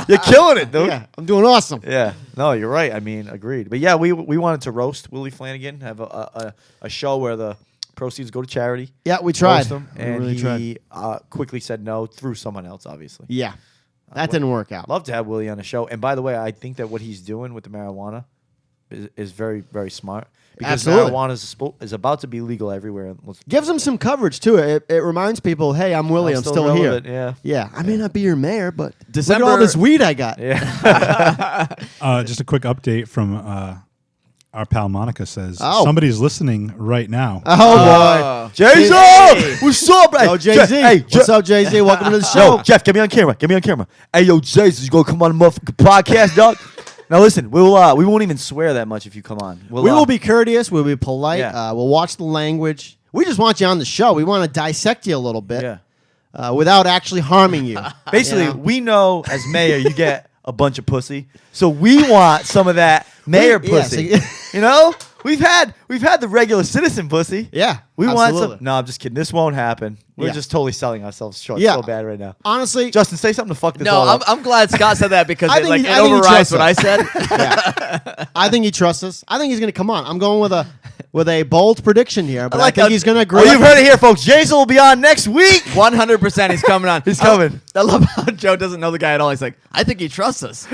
You're killing it, dude. Yeah, I'm doing awesome. Yeah, no, you're right. I mean, agreed. But yeah, we wanted to roast Willie Flanagan, have a show where the proceeds go to charity. Yeah, we tried. Roast him, We and really he quickly said no through someone else, obviously. Yeah, that didn't work out. Love to have Willie on the show. And by the way, I think that what he's doing with the marijuana is very, very smart. Because Absolutely. marijuana is about to be legal everywhere. Gives them some coverage too. It reminds people, hey, I'm Willie, I'm still here. Yeah. Yeah, I may not be your mayor, but December- look at all this weed I got. Yeah. Just a quick update from our pal Monica says Oh. somebody's listening right now. Oh, boy. Jay-Z! Hey. What's up, bro? Yo, Jay-Z. What's up, Jay-Z? Welcome to the show. Yo, Jeff, get me on camera. Hey, yo, Jay-Z, you gonna come on the motherfucking podcast, dog? Now listen, we won't even swear that much if you come on. We will be courteous. We'll be polite. Yeah. We'll watch the language. We just want you on the show. We want to dissect you a little bit Yeah. without actually harming you. Basically, Yeah. we know as mayor you get a bunch of pussy, so we want some of that mayor pussy. Yes. You know, we've had the regular citizen pussy. Yeah, we want absolutely. some. No, I'm just kidding. This won't happen. We're Yeah. just totally selling ourselves short Yeah. so bad right now. Honestly, Justin, say something to fuck this No, all up. I'm glad Scott said that because I it, think it he- I think he overrides trusts what I us. said. I think he trusts us. I think he's going to come on. I'm going with a bold prediction here, but I, like think how- he's going to agree. Well, you've heard it here, folks. Jason will be on next week. 100% he's coming on. He's coming. I love how Joe doesn't know the guy at all. He's like, I think he trusts us.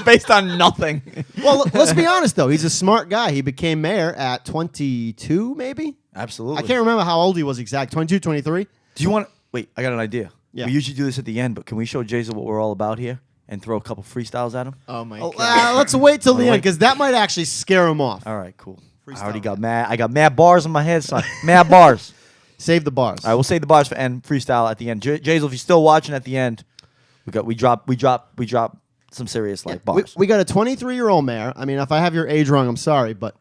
Based on nothing. Well, let's be honest though. He's a smart guy. He became mayor at 22, maybe. Absolutely. I can't remember how old he was exact. 22, 23. Do you want? Wait, I got an idea. Yeah. We usually do this at the end, but can we show Jason what we're all about here and throw a couple freestyles at him? Oh my Oh, god. let's wait till the Wanna end wait? because that might actually scare him off. All right, cool. I Freestyle. already got mad. I got mad bars in my head, son. Mad bars. Save the bars. All right, we'll save the bars for end freestyle at the end. Jazel, if you're still watching at the end, we drop some serious like bars. We got a 23-year-old mayor. I mean, if I have your age wrong, I'm sorry, but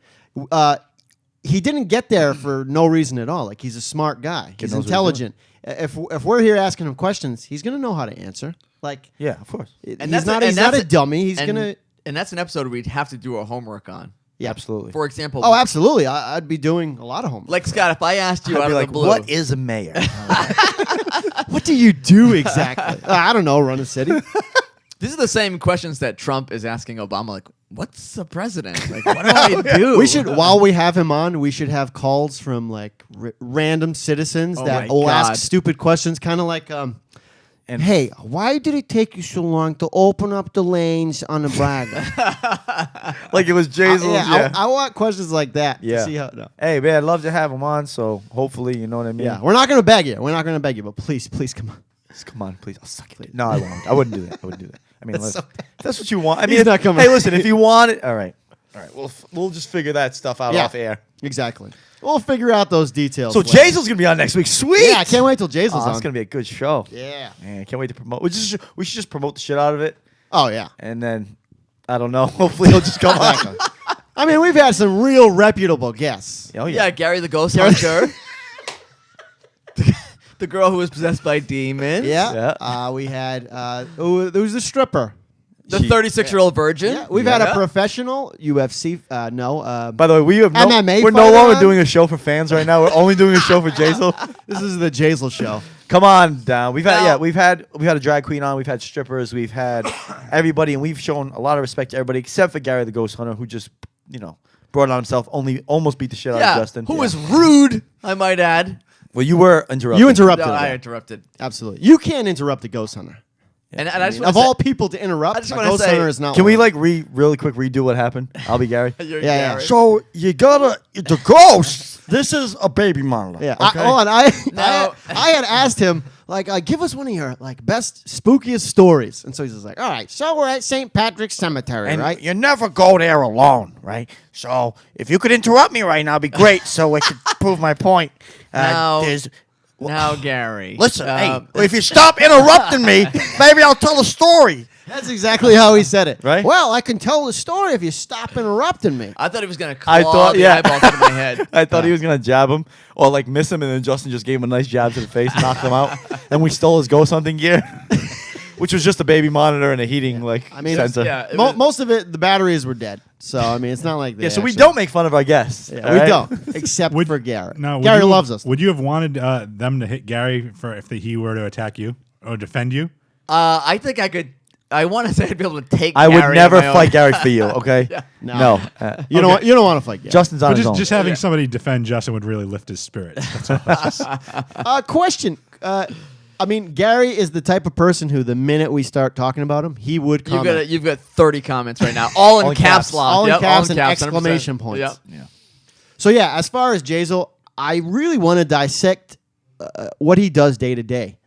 he didn't get there for no reason at all. Like, he's a smart guy. He's knows what he's intelligent. If we're here asking him questions, he's gonna know how to answer. Like, Yeah, of course. he's that's not a dummy. He's gonna. And that's an episode we'd have to do our homework on. Yeah. Absolutely. For example, Oh, absolutely. I'd be doing a lot of homework. like Scott, if I asked you I'd out be of like, the blue, what is a mayor? What do you do exactly? I don't know. Run a city. these are the same questions that Trump is asking Obama. Like, what's a president? Like, what do I do? We should, while we have him on, we should have calls from like random citizens Oh that my will God. ask stupid questions, kind of like, hey, why did it take you so long to open up the lanes on the Braga? Like it was Jazel. I want questions like that. Yeah. To see how, no. Hey, man, I'd love to have him on, so hopefully, you know what I mean? Yeah, we're not gonna beg you. We're not gonna beg you, but please come on. Just come on, please. I'll suck it. No, I won't. I wouldn't do that. I wouldn't do that. I mean, That's if so that's what you want. I mean, He's not coming. Hey, listen, if you want it, all right. We'll just figure that stuff out Yeah. off air. Exactly. We'll figure out those details. So later. Jazel's gonna be on next week. Sweet. Yeah, I can't wait till Jazel's Oh, on. it's gonna be a good show. Yeah. Man, I can't wait to promote. We should just promote the shit out of it, Oh yeah. and then I don't know. Hopefully, he'll just come on. I mean, we've had some real reputable guests. Oh yeah, yeah. Gary the Ghost Hunter. The girl who was possessed by demons. Yeah. Yeah. We had there was a stripper. The She- 36-year-old virgin. Yeah, we've had a Yeah. professional UFC. By the way, we're MMA no fighter longer on? doing a show for fans right now. We're only doing a show for Jazel. This is the Jasiel show. Come on down. We've had Now- we've had a drag queen on. We've had strippers. We've had everybody, and we've shown a lot of respect to everybody except for Gary the Ghost Hunter, who just brought it on himself. Almost beat the shit out Yeah. of Justin. Who was rude, I might add. Well, you were interrupted. You interrupted. No, I him. interrupted. Absolutely. You can't interrupt a ghost hunter. And I just Of want all people to interrupt, I just a wanna ghost say- hunter is not. Can we one. really quick redo what happened? I'll be Gary. You're Yeah. Gary. So you gotta the ghost. This is a baby monitor. Yeah. Okay? Hold on. I No. had asked him give us one of your best spookiest stories, and so he's just like, all right. So we're at St. Patrick's Cemetery, And right? you never go there alone, right? So if you could interrupt me right now, it'd be great, so I could prove my point. Now- There's, Now, Gary. listen, hey, if you stop interrupting me, maybe I'll tell a story. That's exactly how he said it. Right? Well, I can tell the story if you stop interrupting me. I thought he was going to claw I thought, the yeah. eyeballs into my head. I thought he was gonna jab him or like miss him, and then Justin just gave him a nice jab to the face, knocked him out, and we stole his ghost hunting gear, which was just a baby monitor and a heating I mean, sensor. yeah. It Mo- was- most of it, the batteries were dead. So I mean, it's not like they Yeah, so we actually- don't make fun of our guests. Yeah, all we right? don't, except for Garrett. No, would Gary you- loves us. Would you have wanted them to hit Gary for if he were to attack you or defend you? I think I could. I want to say I'd be able to take I Gary would on never my own. fight Gary for you. Okay? No. No. You don't. You don't want to fight Garrett. Justin's on But his own. just having somebody defend Justin would really lift his spirits. That's all. Question. I mean, Gary is the type of person who, the minute we start talking about him, he would comment. You've got 30 comments right now, all in caps lock. All in Yep, caps and 100%. exclamation points. Yep. Yeah. So yeah, as far as Jasiel, I really want to dissect what he does day to day.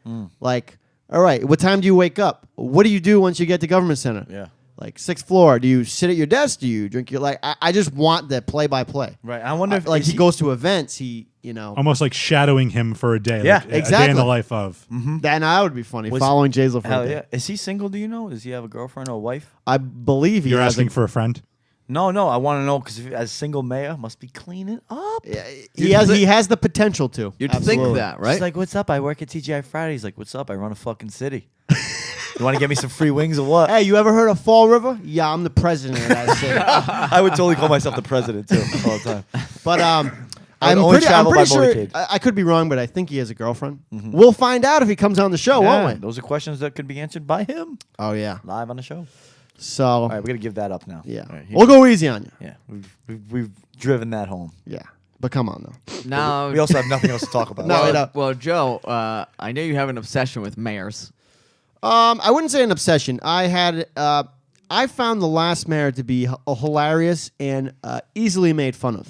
Like, all right, what time do you wake up? What do you do once you get to Government Center? Yeah. Like 6th floor. Do you sit at your desk? Do you drink your I just want the play by play. Right. I wonder if Like is he goes to events. He Almost like shadowing him for a day. Yeah, like a day in exactly. the life of. that would be funny. Was- Following Jasiel for Hell a day. yeah. Is he single? Do you know? Does he have a girlfriend or a wife? I believe he You're has asking for a friend. No. I want to know because as single mayor, must be cleaning up. He has the potential to. You'd Absolutely. think that, right? She's like, "What's up? I work at TGI Fridays." Like, "What's up? I run a fucking city." You want to get me some free wings or what? Hey, you ever heard of Fall River? Yeah, I'm the president of that city. I would totally call myself the president too all the time. But I would I'm only pretty travel by sure. motorcade. I could be wrong, but I think he has a girlfriend. We'll find out if he comes on the show, Yeah, won't we? those are questions that could be answered by him Oh yeah. live on the show. So All right, we're gonna give that up now. yeah, All right, we'll go easy on you. Yeah, we've driven that home. Yeah, but come on though. Now, We also have nothing else to talk about. No, well, it, well, Joe, I know you have an obsession with mayors. I wouldn't say an obsession. I found the last mayor to be hilarious and easily made fun of.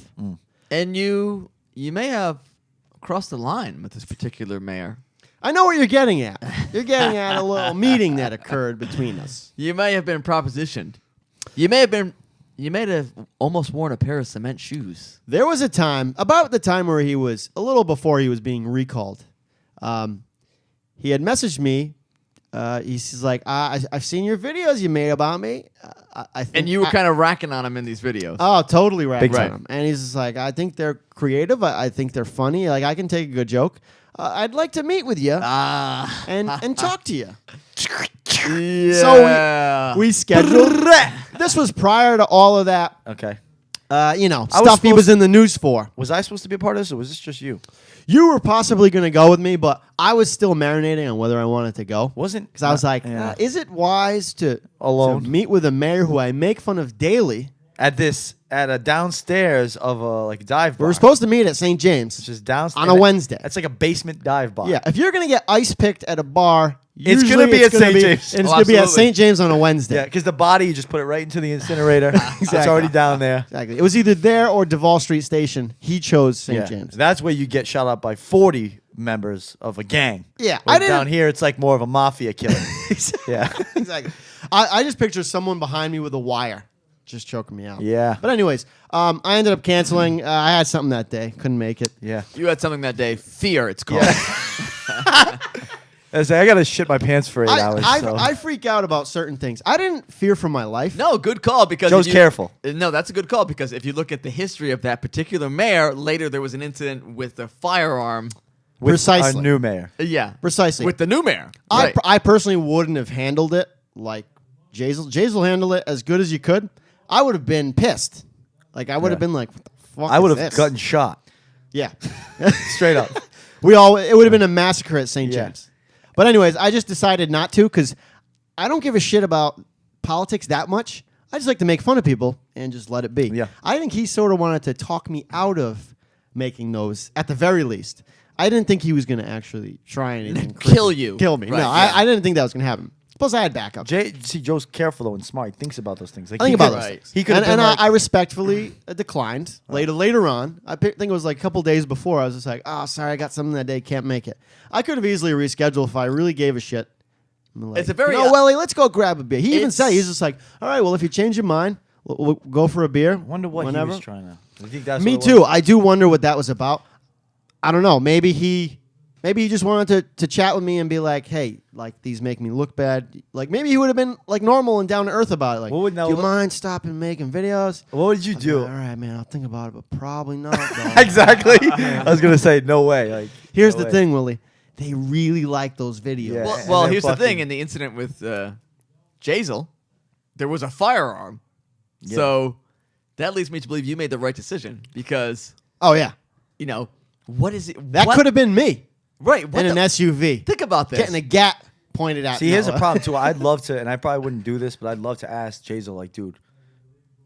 And you may have crossed the line with this particular mayor. I know what you're getting at. You're getting at a little meeting that occurred between us. You may have been propositioned. You may have almost worn a pair of cement shoes. There was a time, about the time where he was, a little before he was being recalled. He had messaged me. He's like, I've seen your videos you made about me. I think And you were kind of racking on him in these videos. Oh, totally right. Big on time. him. And he's just like, I think they're creative. I think they're funny. Like, I can take a good joke. I'd like to meet with you and talk to you. Yeah. So we scheduled. This was prior to all of that, Okay. stuff he supposed- was in the news for. Was I supposed to be a part of this, or was this just you? You were possibly going to go with me, but I was still marinating on whether I wanted to go. Wasn't Because I was like, yeah. is it wise to Alone. meet with a mayor who I make fun of daily? at a downstairs of a like dive bar. We were supposed to meet at St. James. It's just downstairs on a Wednesday. That's like a basement dive bar. Yeah, if you're going to get ice picked at a bar, It's usually gonna be at gonna St. James. And it's Oh, going to be at absolutely. St. James on a Wednesday. Yeah, because the body you just put it right into the incinerator. It's already down there. Exactly. It was either there or Duval Street Station. He chose St. Yeah. James. That's where you get shot up by 40 members of a gang. Yeah, Where I didn't- down here it's like more of a mafia killing. Yeah. Exactly. I just picture someone behind me with a wire just choking me out. Yeah. But anyways, I ended up canceling. I had something that day. Couldn't make it. Yeah. You had something that day. Fear, it's called. I say I gotta shit my pants for 8 hours. So. I freak out about certain things. I didn't fear for my life. No, good call because Joe's careful. No, that's a good call because if you look at the history of that particular mayor, later there was an incident with a firearm. With Precisely. our new mayor. Yeah, Precisely. with the new mayor. I, Right. I personally wouldn't have handled it like Jasiel. Jasiel handled it as good as you could. I would have been pissed. Like I would have Yeah. been like, what the fuck I would is have this? gotten shot. Yeah. Straight up. It would have been a massacre at St. Yeah. James. But anyways, I just decided not to because I don't give a shit about politics that much. I just like to make fun of people and just let it be. Yeah. I think he sort of wanted to talk me out of making those at the very least. I didn't think he was going to actually try anything. Kill crazy. you. Kill me. Right, no, yeah. I didn't think that was going to happen. Plus, I had backup. Joe's careful though and smart. He thinks about those things. Like, I think he about could- those Right. things. He could have and been like, I respectfully declined. Later on, I think it was like a couple days before, I was just like, oh, sorry, I got something that day, can't make it. I could have easily rescheduled if I really gave a shit. I'm like, It's a very- no, Welly, let's go grab a beer. He even It's- said, he's just like, all right, well, if you change your mind, we'll go for a beer. I wonder what whenever. he was trying to. I think that's Me what it too. was. I do wonder what that was about. I don't know. Maybe he just wanted to chat with me and be like, hey, like these make me look bad. Like maybe he would have been like normal and down to earth about it. Like, What would- do you mind stopping making videos? What did you do? All right, man. I'll think about it, but probably not. dog." Exactly. I was gonna say no way. Like Here's no the way. thing, Willie. They really like those videos. Yeah. Well, And well then here's the fucking- thing. In the incident with Jasiel, there was a firearm. So that leads me to believe you made the right decision because, Oh yeah, you know, what is it? that what- could have been me Right. What in an the- SUV, Think about this. getting a gat pointed at. See, here's no, a problem too. I'd love to, and I probably wouldn't do this, but I'd love to ask Jasiel, like, dude,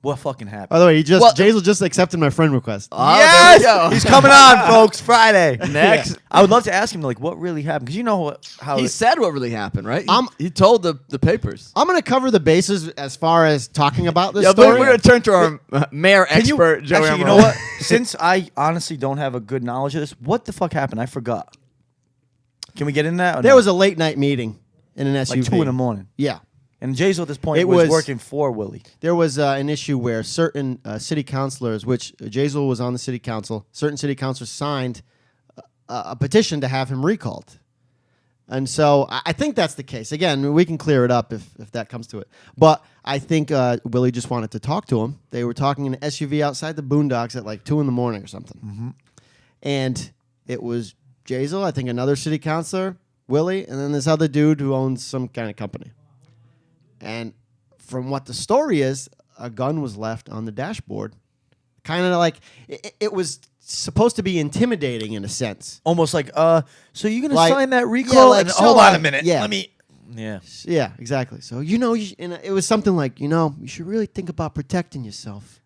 What fucking happened? By the way, Well- Jasiel just accepted my friend request. Oh, Yes! there we go. He's coming on, folks. Friday. Next. I would love to ask him like what really happened because you know how He said what really happened, right? I'm- He told the papers. I'm going to cover the bases as far as talking about this Yeah, but story. we're going to turn to our mayor Can you- expert, Joey Actually, you Emerald. know what? Since I honestly don't have a good knowledge of this, what the fuck happened? I forgot. Can we get in that? Or There no? was a late night meeting in an SUV. like 2 in the morning, Yeah. and Jasiel at this point It was was- working for Willie. There was an issue where certain city councilors, which Jasiel was on the city council, certain city councilors signed a petition to have him recalled. And so I think that's the case. Again, we can clear it up if that comes to it. But I think Willie just wanted to talk to him. They were talking in an SUV outside the Boondocks at like 2 in the morning or something. Mm-hmm. And it was Jasiel, I think another city councilor, Willie, and then this other dude who owns some kind of company. And from what the story is, a gun was left on the dashboard. Kind of like it was supposed to be intimidating in a sense. Almost like, so you're gonna Like- sign that yeah, recall? like, And- so, hold on a like, minute. yeah. Let me. Yeah. Yeah, exactly. So and it was something like you should really think about protecting yourself.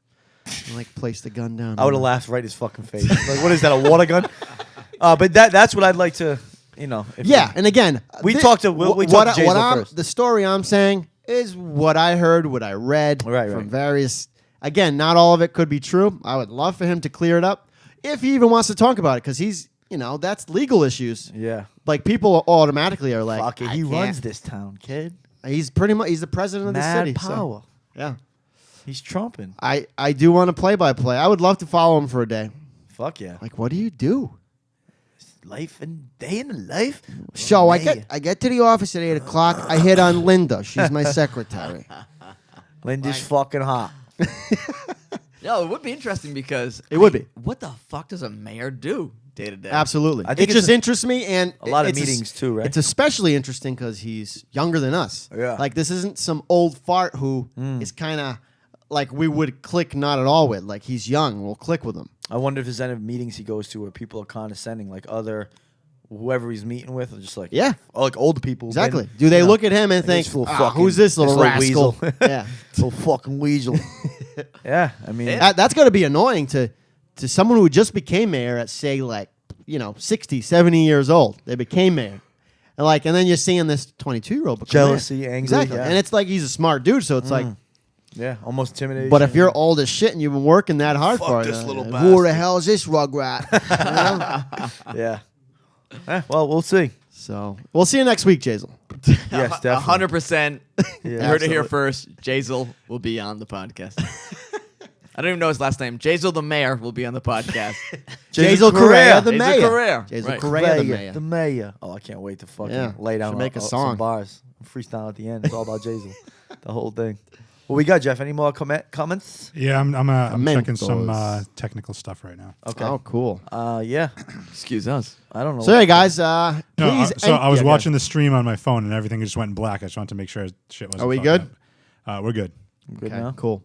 And, like place the gun down. I would have laughed right in his fucking face. Like, what is that? A water gun? But that's what I'd like to, if Yeah, and again, We talked to Jasiel first. The story I'm saying is what I heard, what I read Right, from right. various. Again, not all of it could be true. I would love for him to clear it up if he even wants to talk about it, because he's, that's legal issues. Yeah. Like people automatically are like, Fuck it. I He can't. runs this town, kid. He's he's the president of the Mad city. so, power. yeah, He's trumping. I do want to play-by-play. I would love to follow him for a day. Fuck yeah. Like, what do you do? Life and day in the life. So I Man. get to the office at 8:00. I hit on Linda. She's my secretary. Linda's fucking hot. No, it would be interesting because It would be. What the fuck does a mayor do day to day? Absolutely. I think It it's just interests me, and a lot of it's meetings too, right? It's especially interesting because he's younger than us. Yeah. Like this isn't some old fart who is kind of like we would click not at all with. Like he's young, we'll click with him. I wonder if there's any meetings he goes to where people are condescending, like whoever he's meeting with, are just like, Yeah. like older people. Exactly. Do they look at him and this think, little fucking- "Who's this little this little rascal?" weasel. Yeah. Little fucking weasel. Yeah, I mean, That's got to be annoying to someone who just became mayor at say like 60, 70 years old. They became mayor. And then you're seeing this 22-year-old become Jealousy, mayor. angry, Exactly. yeah. And it's like he's a smart dude, so it's like. yeah, almost intimidating. But if you're old as shit and you've been working that hard Fuck for it, this little who the bastard. hell is this rugrat? yeah, well, we'll see. So we'll see you next week, Jasiel. Yes, definitely. 100%. You heard it here first. Jasiel will be on the podcast. I don't even know his last name. Jasiel the mayor will be on the podcast. Jasiel Correa, the Jasiel mayor. Correa. Jasiel Right. Correa, the mayor. The mayor. Oh, I can't wait to fucking Yeah, lay down should make a some song. bars. Freestyle at the end. It's all about Jasiel. The whole thing. What we got, Jeff? Any more comments? Yeah, I'm checking some Mentos. technical stuff right now. Okay. Oh, cool. Yeah. Excuse us. I don't know. So, hey, guys, No, please. I was yeah, watching the stream on my phone and everything just went black. I just wanted to make sure shit wasn't. Are we fucked good? up. We're good. Good Okay, now. cool.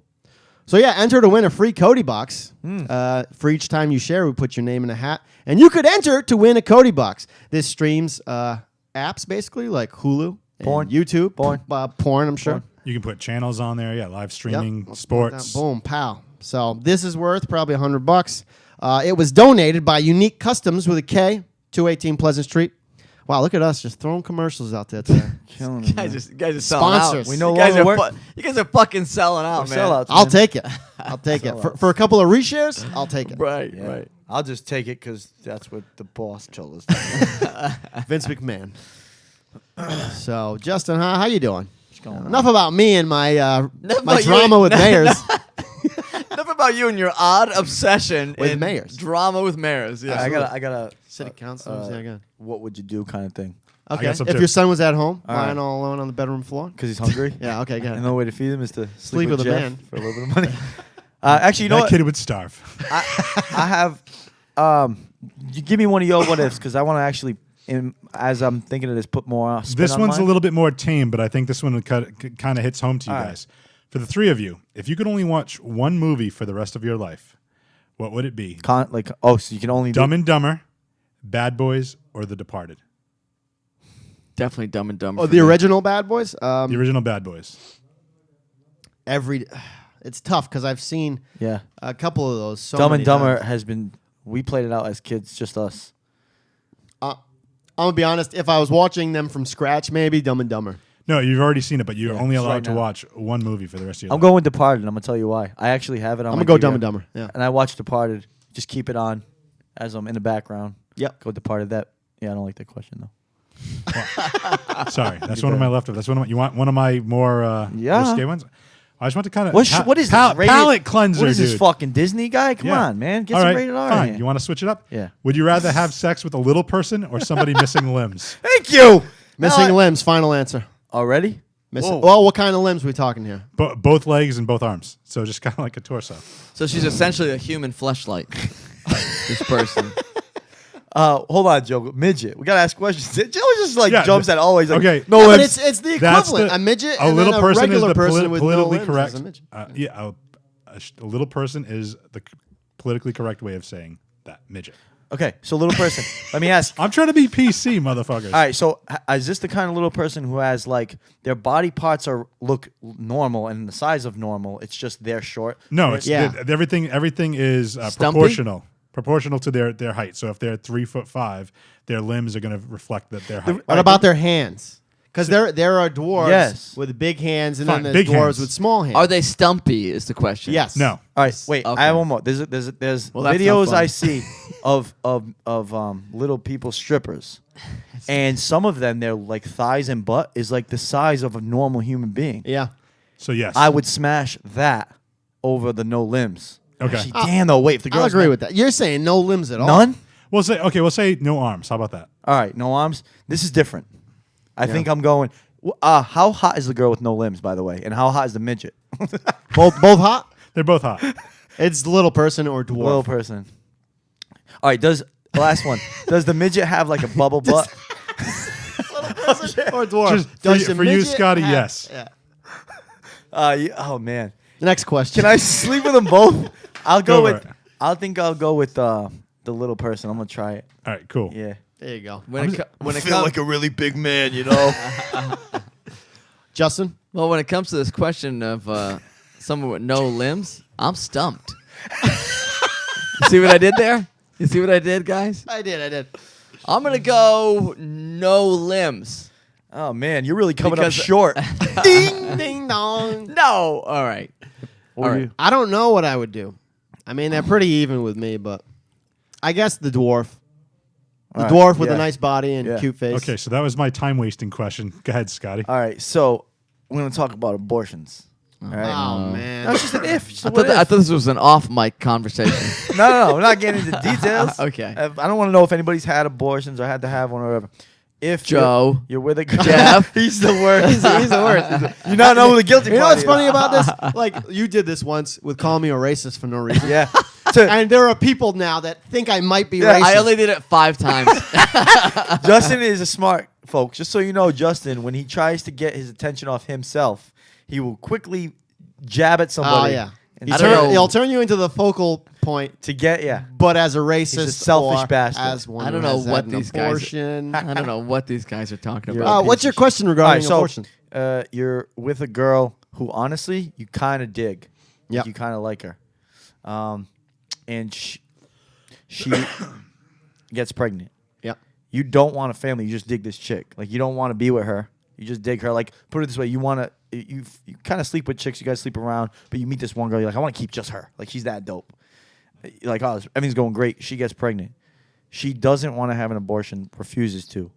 So, yeah, enter to win a free Cody box. For each time you share, we put your name in a hat. And you could enter to win a Cody box. This streams apps, basically, like Hulu, and Porn. YouTube. Porn, I'm sure. Porn. Yep. You can put channels on there. Yeah, live streaming, Let's put sports. that- Boom, pow. So this is worth probably $100. It was donated by Unique Customs with a K, 218 Pleasant Street. Wow, look at us just throwing commercials out there today. Killing You it, man. guys are selling Sponsors. out. We no you guys longer are work- you guys are fucking selling out, man. Sellouts, I'll man. take it. I'll take it. For a couple of reshares, I'll take it. Right, Yeah. right. I'll just take it because that's what the boss told us. to do. Vince McMahon. So, Justin, how you doing? going on? Enough about me and my Enough my about you. drama with mayors. Enough about you and your odd obsession With in mayors. Drama with mayors. Yeah. I got a City council. Yeah, good. what would you do kind of thing Okay. got some If tips. your son was at home, All lying right. all alone on the bedroom floor. because he's hungry. Yeah. Okay. Good. And the only way to feed him is to Sleep with a Jeff man. for a little bit of money. Actually, you know that what? kid would starve. I have. You give me one of your what ifs because I want to actually, as I'm thinking of this, put more. Spin This on one's mine. a little bit more tame, but I think this one kind of hits home to you All right. guys. For the three of you, if you could only watch one movie for the rest of your life, what would it be? so you can only Dumb and Dumber, Bad Boys, or The Departed? Definitely Dumb and Dumber. Oh, for the me. original Bad Boys. The original Bad Boys. If It's tough because I've seen Yeah. a couple of those. So Dumb many and Dumber times. has been. We played it out as kids, just us. I'm gonna be honest. If I was watching them from scratch, maybe Dumb and Dumber. No, you've already seen it, but you're only it's allowed right to now. watch one movie for the rest of your I'm life. going with Departed. I'm gonna tell you why. I actually have it on. I'm my gonna go DVR. Dumb and Dumber. Yeah. And I watch Departed. Just keep it on as I'm in the background. Yep. Go Departed. That. Yeah, I don't like that question though. Sorry, that's one of my leftovers. That's one of my. You want one of my more Yeah. risque ones? I just want to kind of. What is this? Rated- palate cleanser? What is this dude. fucking Disney guy? Come Yeah. on, man. Get All some right, rated R. fine. in here. You want to switch it up? Yeah. Would you rather have sex with a little person or somebody missing limbs? Thank you. Missing No, limbs. Final answer. already? Missing. Whoa. Well, what kind of limbs we talking here? Both legs and both arms. So just kind of like a torso. So she's essentially a human fleshlight. This person. Hold on, Joe. Midget. We gotta ask questions. Joe just like Yeah, jumps at always. Like, okay. No Yeah, but limbs. it's the That's equivalent. the- A midget A and little then a person is regular the person with no politically limbs correct. is a midget. Yeah, a little person is the politically correct way of saying that midget. Okay, so little person. Let me ask. I'm trying to be PC, motherfuckers. All right, so is this the kind of little person who has like their body parts look normal and the size of normal? It's just they're short. No, it's Yeah. everything is Stumpy? proportional to their height. So if they're 3'5", their limbs are going to reflect their height. What about their hands? Because there are dwarves Yes. with big hands, and Fine, then there's big dwarves hands. with small hands. Are they stumpy? Is the question. Yes. No. All right, wait. Okay. I have one more. There's Well, that's videos not fun. I see of little people strippers, and some of them their like thighs and butt is like the size of a normal human being. Yeah. So yes, I would smash that over the no limbs. Okay. Actually, damn though. Wait, if the I'll girls agree with that. You're saying no limbs at all. none. We'll say no arms. How about that? All right, no arms. This is different. I think I'm going. How hot is the girl with no limbs, by the way, and how hot is the midget? Both hot. They're both hot. It's little person or dwarf. Little person. All right. Last one? Does the midget have like a bubble butt? Little person or dwarf. Just Does the for you, midget Scotty, have- yes. Yeah. Oh man. Next question. Can I sleep with them both? I'll Go go for with. it. I think I'll go with the little person. I'm gonna try it. All right, cool. Yeah. There you go. When it comes, a really big man, you know. Justin. well, when it comes to this question of someone with no limbs, I'm stumped. You see what I did there? You see what I did, guys? I did. I'm gonna go no limbs. Oh man, you're really coming Because- up short. Ding ding dong. No. All right. What All were right. you? I don't know what I would do. I mean, they're pretty even with me, but I guess the dwarf. The All right, dwarf with a yeah. nice body and Yeah. cute face. Okay, so that was my time wasting question. Go ahead, Scotty. All right, so we're gonna talk about abortions. All right. Oh No, man. it's just an if. Just a I what thought if. this was an off mic conversation. No, we're not getting into details. Okay. I don't want to know if anybody's had abortions or had to have one or whatever. If Joe. you're with a Jeff. he's the worst. He's the worst. You not know who the guilty You know party what's is. funny about this? Like, you did this once with calling me a racist for no reason. Yeah. And there are people now that think I might be Yeah, racist. I only did it 5 times. Justin is a smart folks. Just so you know, Justin, when he tries to get his attention off himself, he will quickly jab at Oh, somebody. yeah. And I don't know. He'll turn you into the focal point, to get but as a racist selfish or bastard. as one I don't who know has what had an these guys- abortion. I don't know what these guys are talking You're about. a What's piece your of question All regarding right, so abortion? you're with a girl who honestly you kind of dig. Yep. You kind of like her. And she gets pregnant. Yep. You don't want a family. You just dig this chick. Like you don't want to be with her. You just dig her. Like put it this way, you want to you kind of sleep with chicks. You guys sleep around, but you meet this one girl. You're like, I want to keep just her. Like she's that dope. You're like, oh, everything's going great. She gets pregnant. She doesn't want to have an abortion. Refuses to.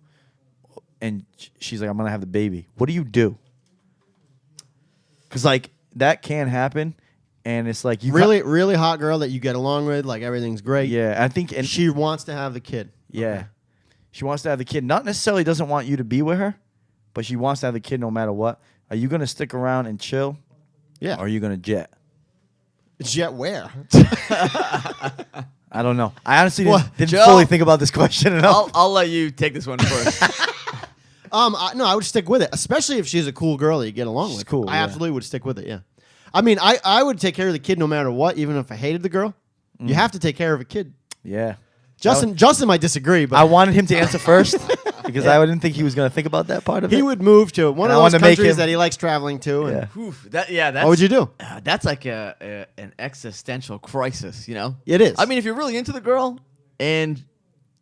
And she's like, I'm gonna have the baby. What do you do? Because like that can happen, and it's like you Really hot girl that you get along with, like everything's great. yeah. I think and She wants to have the kid. yeah, she wants to have the kid. Not necessarily doesn't want you to be with her, but she wants to have the kid no matter what. Are you gonna stick around and chill? Yeah. Or are you gonna jet? Jet where? I don't know. I honestly Well, didn't Joe- fully think about this question enough. I'll let you take this one first. No, I would stick with it, especially if she's a cool girl that you get along She's with. cool, I yeah. absolutely would stick with it. Yeah. I mean, I would take care of the kid no matter what, even if I hated the girl. Mm. You have to take care of a kid. Yeah. Justin might disagree, but I wanted him to answer first. because I didn't think he was gonna think about that part of it. He would move to one And I of those wanted to make countries him- that he likes traveling to. And Yeah. Oof, that's, What would you do? That's like an existential crisis, you know? It is. I mean, if you're really into the girl and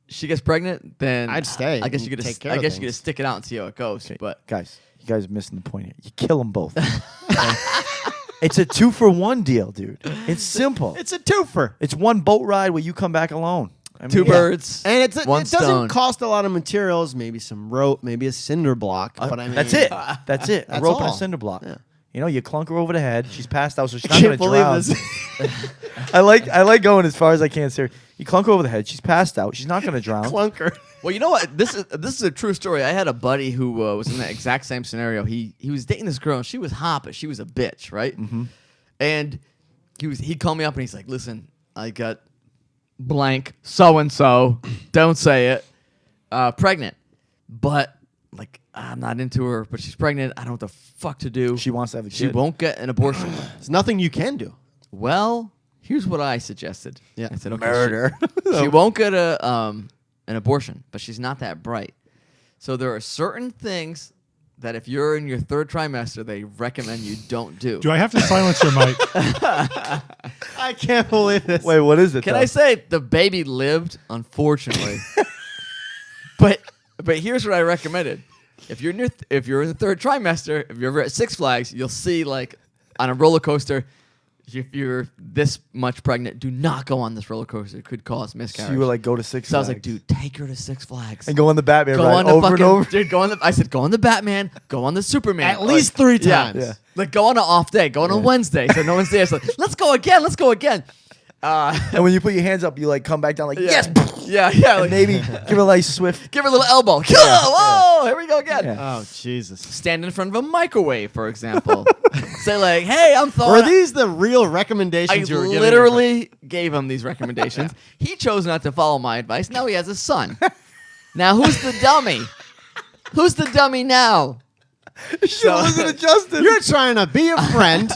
she gets pregnant, then I'd stay I guess and you could. take care I of guess you things. could stick it out and see how it goes. Okay, But guys, you guys are missing the point here. You kill them both. It's a 2-for-1 deal, dude. It's simple. It's a twofer. It's one boat ride where you come back alone. I mean, two birds, And it one doesn't stone. cost a lot of materials, maybe some rope, maybe a cinder block. But I mean, that's it. That's it. A That's rope and all. a cinder block. Yeah. You know, you clunk her over the head. She's passed out, so she's I not can't going to believe drown. this. I like going as far as I can, sir. You clunk her over the head. She's passed out. She's not going to drown. Clunker. Well, you know what? This is a true story. I had a buddy who was in that exact same scenario. He was dating this girl, and she was hot, but she was a bitch, right? Mm-hmm. And he called me up, and he's like, "Listen, I got blank so and so. Don't say it. Pregnant, but like I'm not into her, but she's pregnant. I don't know what the fuck to do. She wants to have a She kid. won't get an abortion. There's nothing you can do. Well, here's what I suggested. Yeah. I said, okay, Murder. She won't get an abortion, but she's not that bright. So there are certain things that if you're in your third trimester, they recommend you don't do. Do I have to silence your mic? I can't believe this. Wait, what is it? Can though? I say the baby lived, unfortunately. but here's what I recommended. If you're in the third trimester, if you're ever at Six Flags, you'll see like on a roller coaster, if you're this much pregnant, do not go on this roller coaster. It could cause So miscarriage. you were like, go to Six So I was Flags. like, dude, take her to Six Flags. And go on the Batman Go ride on the over fucking, and over. dude. Go on the. I said, go on the Batman. Go on the Superman. At least 3 times. Yeah. Like go on an off day. Go on a Wednesday. So no one's there. So let's go again. Let's go again. And when you put your hands up, you like come back down like, yes. Yeah. And Like, maybe give her a nice swift. give her a little elbow. Whoa! Here we go again. Yeah. Oh, Jesus. Stand in front of a microwave, for example. Say like, hey, I'm Were thawing. these the real I recommendations you were giving? literally gave him these recommendations. He chose not to follow my advice. Now he has a son. Now who's the dummy? Who's the dummy now? So, listen to Justin. You're trying to be a friend.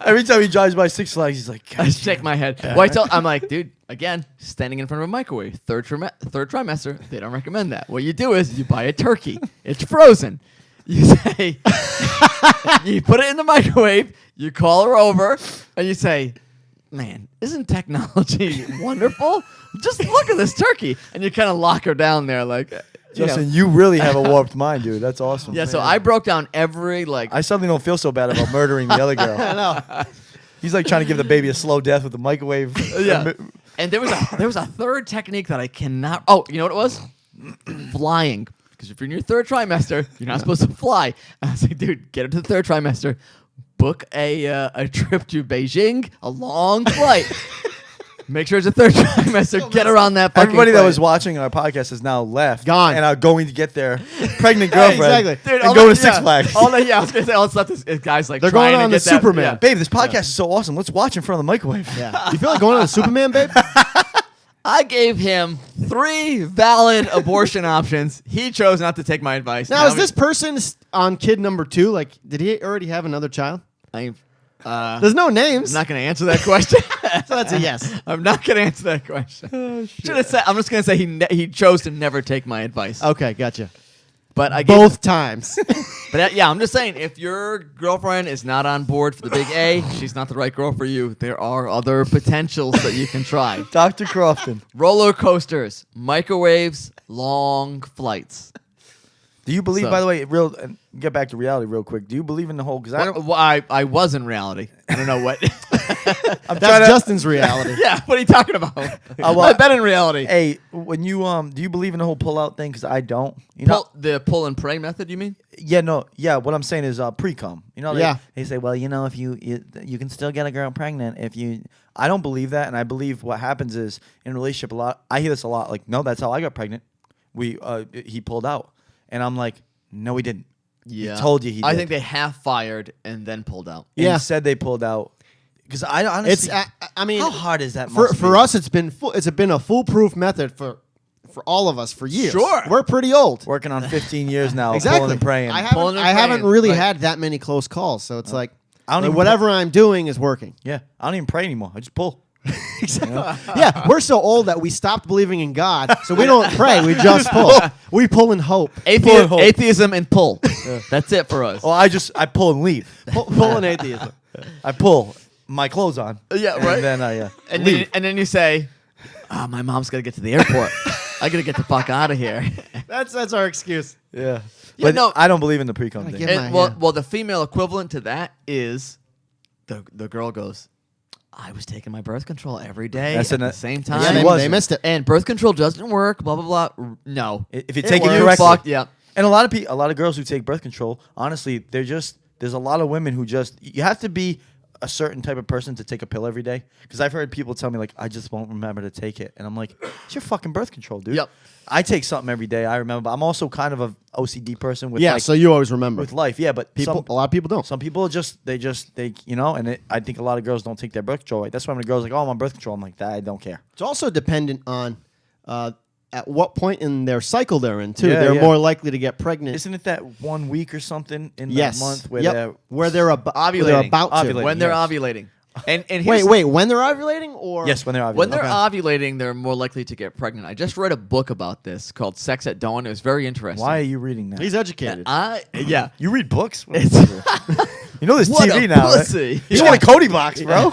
Every time he drives by Six Flags, he's like, I God, shake my head. Well, I'm like, dude, again, standing in front of a microwave, third trimester, they don't recommend that. What you do is you buy a turkey. It's frozen. You say, you put it in the microwave, you call her over, and you say, man, isn't technology wonderful? Just look at this turkey. And you kind of lock her down there like, you know. Justin, you really have a warped mind, dude. That's awesome. Yeah, so I broke down every, like, I suddenly don't feel so bad about murdering the other girl. I know. He's like trying to give the baby a slow death with the microwave. yeah. And there was a third technique that I cannot. Oh, you know what it was? Flying. Because if you're in your third trimester, you're not supposed to fly. I was like, dude, get into the third trimester, book a trip to Beijing, a long flight. Make sure it's a third trimester. Get her on that fucking Everybody that plane. was watching our podcast has now left. Gone. And are going to get their pregnant girlfriend. exactly. Dude, and all go that- to Six yeah. Flags. All that, yeah, I was gonna say all that stuff. This guy's like They're trying going to on get the that- Superman. yeah. Babe, this podcast is so awesome. Let's watch in front of the microwave. Yeah. You feel like going on a Superman, babe? I gave him 3 valid abortion options. He chose not to take my advice. Now, is this person on kid number 2? Like, did he already have another child? I'm There's no names. not going to answer that question. So that's a yes. I'm not going to answer that question. Should have said. I'm just going to say he chose to never take my advice. Okay, gotcha. But I gave, Both times. But yeah, I'm just saying if your girlfriend is not on board for the big A, she's not the right girl for you. There are other potentials that you can try. Dr. Crofton. Roller coasters, microwaves, long flights. Do you believe, So- by the way, and get back to reality real quick. Do you believe in the whole? Because I don't. Well, I was in reality. I don't know what. That's Justin's reality. Yeah, what are you talking about? well, I've been in reality. Hey, when you do you believe in the whole pull-out thing? Because I don't. You know. The pull and pray method, you mean? Yeah, no, yeah. What I'm saying is pre-cum. You know, Yeah. they say, well, you know, if you can still get a girl pregnant if you. I don't believe that, and I believe what happens is in a relationship a lot. I hear this a lot. Like, no, that's how I got pregnant. He pulled out, and I'm like, no, he didn't. Yeah. He told you he did. I think they half fired and then pulled out. And Yeah. he said they pulled out. Because I honestly, It's. I mean, how hard is that? for us? It's been a foolproof method for all of us for years. Sure. We're pretty old. working on 15 years now, Exactly. pulling and praying. I Pulling haven't, and I haven't praying. really Right. had that many close calls, so it's like I don't even whatever I'm doing is working. yeah, I don't even pray anymore. I just pull. Yeah, we're so old that we stopped believing in God, so we don't pray. We just pull. We pull in hope. Atheism and pull. That's it for us. Well, I pull and leave. Pull in atheism. I pull my clothes on. Yeah, right. And then I And then you say, my mom's got to get to the airport. I got to get the fuck out of here. That's our excuse. yeah. Yeah, But no. I don't believe in the pre-cum thing. give- And, Yeah. well, the female equivalent to that is the girl goes, I was taking my birth control every day That's at an- the same Yeah, time. Yeah, she they wasn't. missed it. And birth control doesn't work, blah, blah, blah. No. If you take it works. correctly. Fucked, yeah. And a lot of girls who take birth control, honestly, there's a lot of women who you have to be a certain type of person to take a pill every day. Because I've heard people tell me, like, I just won't remember to take it. And I'm like, it's your fucking birth control, dude. Yep. I take something every day. I remember. But I'm also kind of a OCD person with Yeah, like, so you always remember. with life. Yeah, but A lot of people don't. some people they I think a lot of girls don't take their birth control. Right? That's why when a girl's like, oh, I'm on birth control, I'm like, I don't care. It's also dependent on at what point in their cycle they're in, too. Yeah, They're yeah. more likely to get pregnant. Isn't it that 1 week or something in Yes. that month where Yep. they're Where they're Ovulating. They're about to. Ovulating. When they're yes. ovulating. And here's Wait, when they're ovulating? Or yes, when they're ovulating. When they're Okay. ovulating, they're more likely to get pregnant. I just read a book about this called Sex at Dawn. It was very interesting. Why are you reading that? He's educated. Yeah. You read books? It's You know there's What TV a now, pussy. right? You want a Cody box, bro?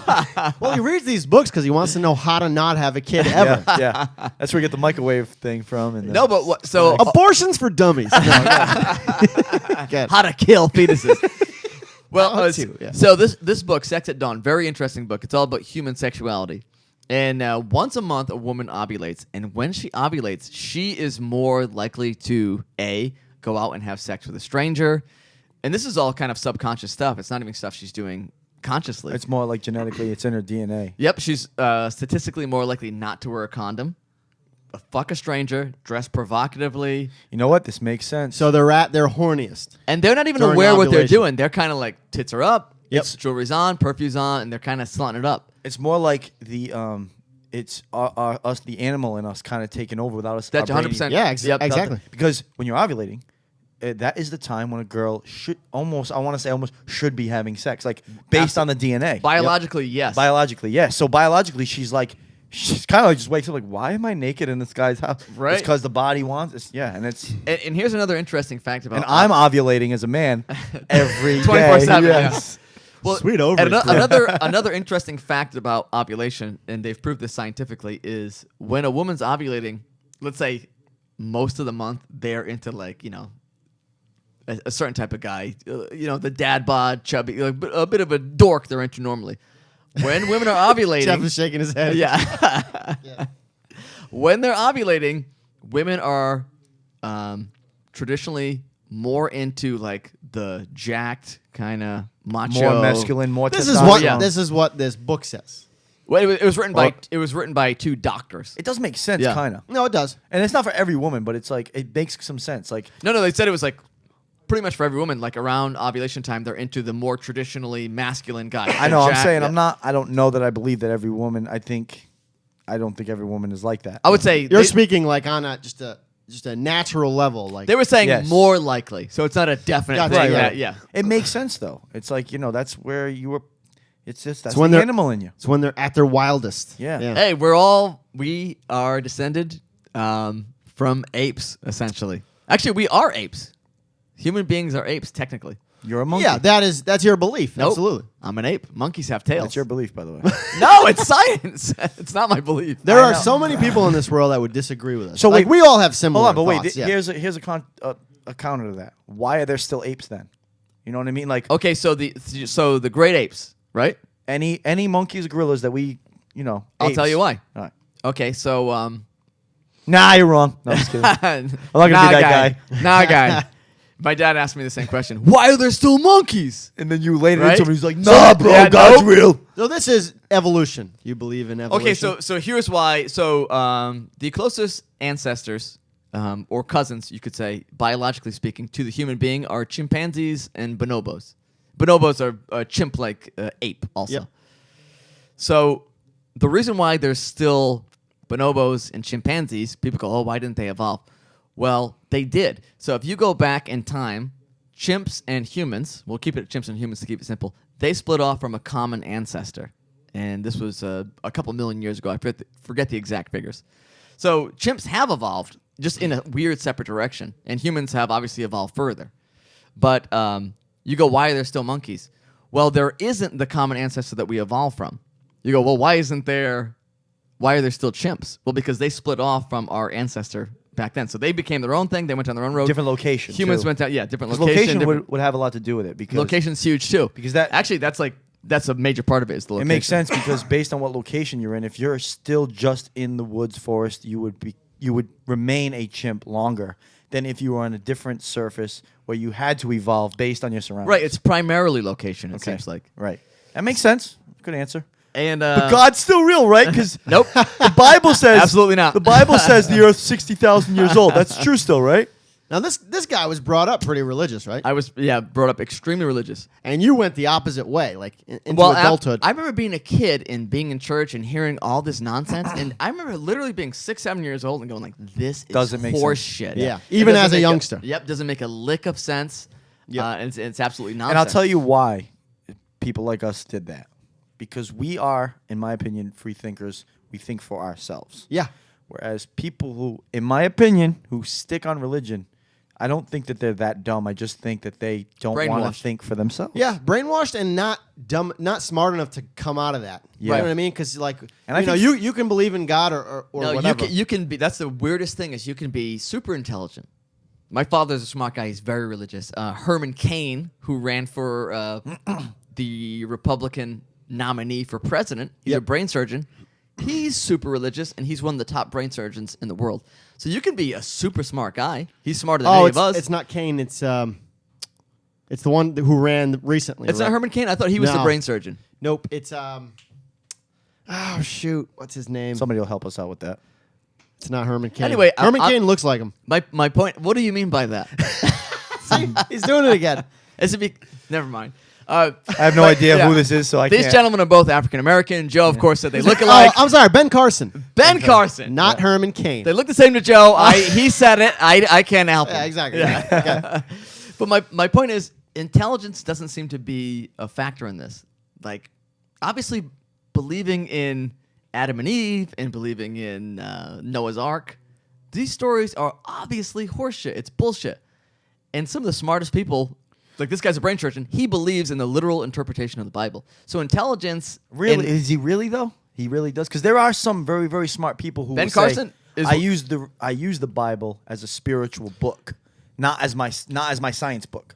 Well, he reads these books because he wants to know how to not have a kid ever. yeah. That's where we get the microwave thing from. And No, but what? So Abortions for dummies. No, Good. how to kill fetuses. Well, How to, yeah. so this book, Sex at Dawn, very interesting book. It's all about human sexuality. And once a month, a woman ovulates, and when she ovulates, she is more likely to go out and have sex with a stranger. And this is all kind of subconscious stuff. It's not even stuff she's doing consciously. it's more like genetically, it's in her DNA. Yep, she's statistically more likely not to wear a condom, fuck a stranger, dress provocatively, You know what? This makes sense. So they're at their horniest. and they're not even During aware what they're ovulation. doing. They're kind of like tits are up, Yep. jewelry's on, perfume's on, and they're kind of slutting it up. it's more like it's us, the animal in us, kind of taking over without us. That's our brain 100%. Yeah, Yep, exactly. Because when you're ovulating, that is the time when a girl should almost should be having sex, like based on the DNA. Biologically, yes. Biologically, yes. So biologically, she's kind of like just wakes up like, why am I naked in this guy's house? Right. It's because the body wants it. Yeah, and it's and here's another interesting fact about. and I'm ovulating as a man every day. 24/7, yeah. Yes. Well, Sweet over. and another interesting fact about ovulation, and they've proved this scientifically, is when a woman's ovulating, let's say most of the month they're into a certain type of guy, the dad bod, chubby, like a bit of a dork they're into normally. When women are ovulating, Jeff is shaking his head. yeah. When they're ovulating, women are traditionally more into like the jacked kind of macho, More masculine, more This testosterone. is what this book says. Well, it was written by two doctors. It does make sense, Yeah. kind of. No, it does. And it's not for every woman, but it's like it makes some sense. Like No, they said it was like pretty much for every woman. Like around ovulation time, they're into the more traditionally masculine guy. I know, I'm Jacked, saying yeah. I'm not. I don't know that I believe that every woman. I don't think every woman is like that. I would say You're they, speaking like on just a natural level. Like they were saying Yes. more likely, so it's not a definite Gotcha, thing. right. Yeah. It makes sense though. It's like that's where you were. It's just that's when the they're- animal in you. it's when they're at their wildest. Yeah. Hey, we are descended from apes, essentially. Actually, we are apes. Human beings are apes, technically. You're a monkey. Yeah, that's your belief. Nope. Absolutely. I'm an ape. Monkeys have tails. That's your belief, by the way. No, it's science. It's not my belief. There I are know. so many people in this world that would disagree with us. So like wait, we all have similar Hold on, but wait. thoughts, yeah. Here's a counter to that. Why are there still apes then? You know what I mean? Like Okay, so the great apes, right? any monkeys, gorillas that we I'll apes. tell you why. All right. Okay, so Nah, you're wrong. No, I'm just kidding. I'm not gonna be that guy. Nah, guy. My dad asked me the same question. Why are there still monkeys? And then you laid it Right? into him. He's like, So- Nah, bro, yeah, God's nope. real. So this is evolution. You believe in evolution? Okay, so here's why. So the closest ancestors or cousins, you could say, biologically speaking, to the human being are chimpanzees and bonobos. Bonobos are a chimp-like ape, also. Yep. So the reason why there's still bonobos and chimpanzees, people go, oh, why didn't they evolve? Well, they did. So if you go back in time, chimps and humans, we'll keep it chimps and humans to keep it simple, they split off from a common ancestor. and this was a couple million years ago. I forget the exact figures. So chimps have evolved just in a weird separate direction, and humans have obviously evolved further. But you go, why are there still monkeys? Well, there isn't the common ancestor that we evolved from. You go, well, why are there still chimps? Well, because they split off from our ancestor back then. So they became their own thing. They went on their own road. Different location. Humans too. went down, different 'Cause location. location would have a lot to do with it because Location's huge too. Because that's a major part of it is the it location. makes sense because based on what location you're in, if you're still just in the woods, forest, you would remain a chimp longer than if you were on a different surface where you had to evolve based on your surroundings. Right. It's primarily location, it Okay. seems like. Right. That makes sense. Good answer. And But God's still real, right? Because nope. the Bible says Absolutely not. The Bible says the Earth's 60,000 years old. That's true, still, right? Now this guy was brought up pretty religious, right? I was brought up extremely religious. And you went the opposite way, like into Well, adulthood. I remember being a kid and being in church and hearing all this nonsense, and I remember literally being 6, 7 years old and going like, "This is Doesn't make horse sense. shit." Yeah. It Even doesn't as a make youngster. Yep, doesn't make a lick of sense. Yep. And it's absolutely nonsense. And I'll tell you why people like us did that. Because we are, in my opinion, free thinkers. We think for ourselves. yeah. Whereas people who, in my opinion, who stick on religion, I don't think that they're that dumb. I just think that they don't want Brainwashed. to think for themselves. Yeah, brainwashed and not dumb, not smart enough to come out of that. Yeah. You know what I mean? Because like, And I you know, think- you can believe in God or no, whatever. you can be. That's the weirdest thing is you can be super intelligent. My father's a smart guy. He's very religious. Herman Cain, who ran for the Republican nominee for president, he's Yep. a brain surgeon. He's super religious, and he's one of the top brain surgeons in the world. So you can be a super smart guy. He's smarter than any of us. It's not Kane. It's the one who ran recently. It's right? not Herman Cain. I thought he was the No. brain surgeon. Nope. It's oh shoot, what's his name? Somebody will help us out with that. It's not Herman Cain. Anyway, Herman I- Cain looks like him. My point. What do you mean by that? See, he's doing it again. Never mind. I have no idea yeah. who this is, so I These can't. gentlemen are both African American. Joe, of course, said they look Oh, alike. I'm sorry, Ben Carson, Ben Carson. not Herman Cain. They look the same to Joe. He said it. I can't help Yeah, him. exactly. Yeah. Okay. But my point is, intelligence doesn't seem to be a factor in this. Like, obviously, believing in Adam and Eve and believing in Noah's Ark, these stories are obviously horseshit. It's bullshit. And some of the smartest people, like this guy's a brain surgeon, he believes in the literal interpretation of the Bible. So intelligence, Really? and- Is he really, though? He really does? Because there are some very, very smart people who Ben will Carson say, is- I use the Bible as a spiritual book, not as my science book.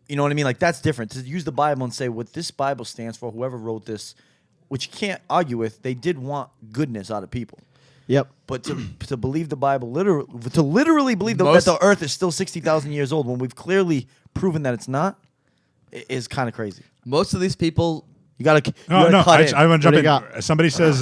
You know what I mean? Like, that's different. To use the Bible and say what this Bible stands for, whoever wrote this, which you can't argue with, they did want goodness out of people. Yep. But to believe the Bible, literally believe that the Earth is still 60,000 years old when we've clearly proven that it's not, is kind of crazy. most of these people, You gotta No, cut in. I want to What do jump you in. Somebody says,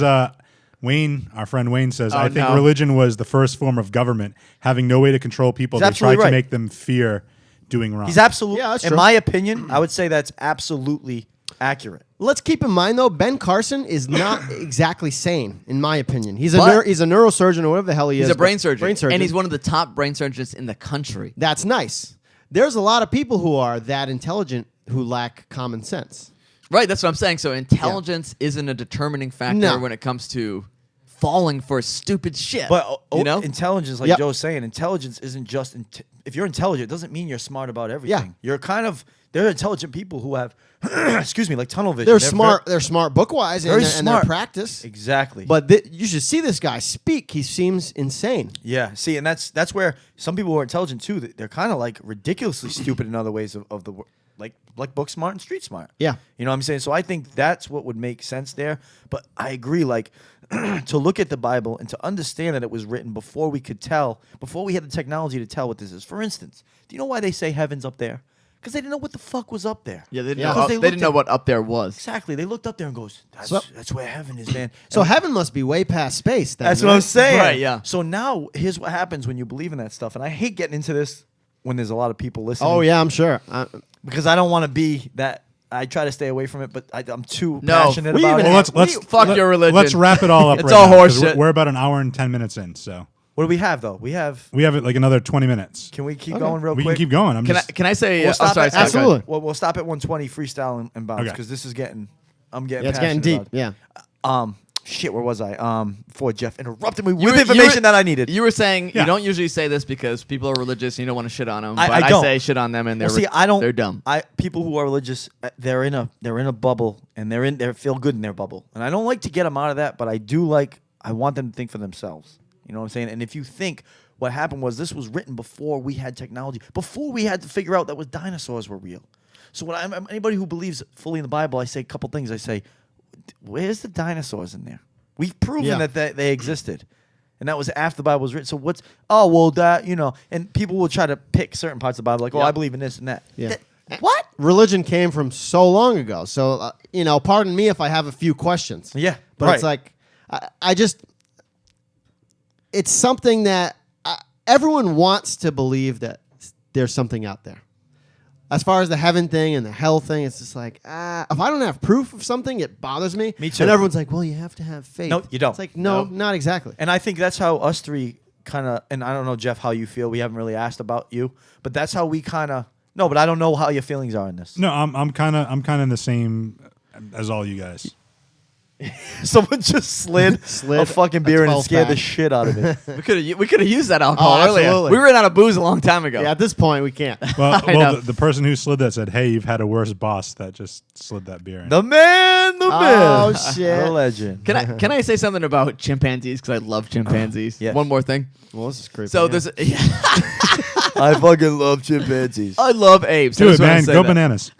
Wayne, our friend Wayne says, I think no. religion was the first form of government, having no way to control people. He's They absolutely tried right. to make them fear doing wrong. He's absolutely, Yeah, that's in true. my opinion, I would say that's absolutely accurate. Let's keep in mind though, Ben Carson is not exactly sane, in my opinion. He's a But- he's a neurosurgeon or whatever the hell he is. he's a but- brain surgeon. Brain surgeon. And he's one of the top brain surgeons in the country. That's nice. There's a lot of people who are that intelligent who lack common sense. Right, that's what I'm saying. So intelligence isn't a determining factor No. when it comes to falling for stupid shit. But you know, intelligence, like Yep. Joe's saying, intelligence isn't just if you're intelligent, it doesn't mean you're smart about everything. Yeah. You're kind of there are intelligent people who have excuse me, like tunnel vision. They're smart. They're smart book wise very and their smart. practice. Exactly. But you should see this guy speak. He seems insane. yeah, see, and that's where some people who are intelligent too, they're kind of like ridiculously stupid in other ways of the like book smart and street smart. Yeah. You know what I'm saying? So I think that's what would make sense there. But I agree, like, to look at the Bible and to understand that it was written before we had the technology to tell what this is. For instance, do you know why they say heaven's up there? Because they didn't know what the fuck was up there. yeah, they didn't, Yeah. Know, Because they they didn't looked know at- what up there was. Exactly. They looked up there and goes, that's where heaven is, man. So And heaven must be way past space. Then, that's what I'm right? saying. Right, yeah. So now, here's what happens when you believe in that stuff. And I hate getting into this when there's a lot of people listening. Oh yeah, I'm sure. Because I don't want to be that. I try to stay away from it, but I'm too No, passionate we about even it. Well, let's fuck your religion. Let's wrap it all up. It's right all now, 'cause horseshit. We're about an hour and 10 minutes in, so What do we have, though? We have. we have like another 20 minutes. Can we keep going real We quick? can keep going. Can I say? We'll stop sorry, at, sorry, Absolutely. We'll stop at 120 freestyle and bounce Okay. because this is getting. I'm getting. Yeah, it's getting deep. passionate Yeah. about. Shit, where was I? Before Jeff interrupted me You with were- information that I needed. You were saying Yeah. you don't usually say this because people are religious and you don't want to shit on them. I But I don't. say shit on them and they're Well, see, I don't. They're dumb. People who are religious, they're in a bubble, and they feel good in their bubble, and I don't like to get them out of that. But I want them to think for themselves. You know what I'm saying? And if you think what happened was this was written before we had technology, before we had to figure out that dinosaurs were real. So when anybody who believes fully in the Bible, I say a couple things. I say, where's the dinosaurs in there? We've proven that they existed. And that was after the Bible was written. So and people will try to pick certain parts of the Bible, like, I believe in this and that. Yeah. What? Religion came from so long ago. So, pardon me if I have a few questions. Yeah. But it's like, it's something that everyone wants to believe that there's something out there. As far as the heaven thing and the hell thing, it's just like, if I don't have proof of something, it bothers me. Me too. And everyone's like, well, you have to have faith. No, you don't. It's like, no, not exactly. And I think that's how us three kind of, and I don't know, Jeff, how you feel. We haven't really asked about you, but that's how we kind of, no, but I don't know how your feelings are in this. No, I'm kind of in the same as all you guys. Someone just slid a fucking beer in and scared the 12-pack. shit out of me. We could have used that alcohol Oh, earlier. absolutely. We ran out of booze a long time ago. Yeah, at this point, we can't. Well, know. the person who slid that said, "Hey, you've had a worse boss that just slid that beer in." The man, the Oh, myth, shit. the legend. Can I say something about chimpanzees? Because I love chimpanzees. yes. One more thing. Well, this is creepy. So yeah. there's. I fucking love chimpanzees. I love apes. Do I it, just wanna man. say Go that. bananas.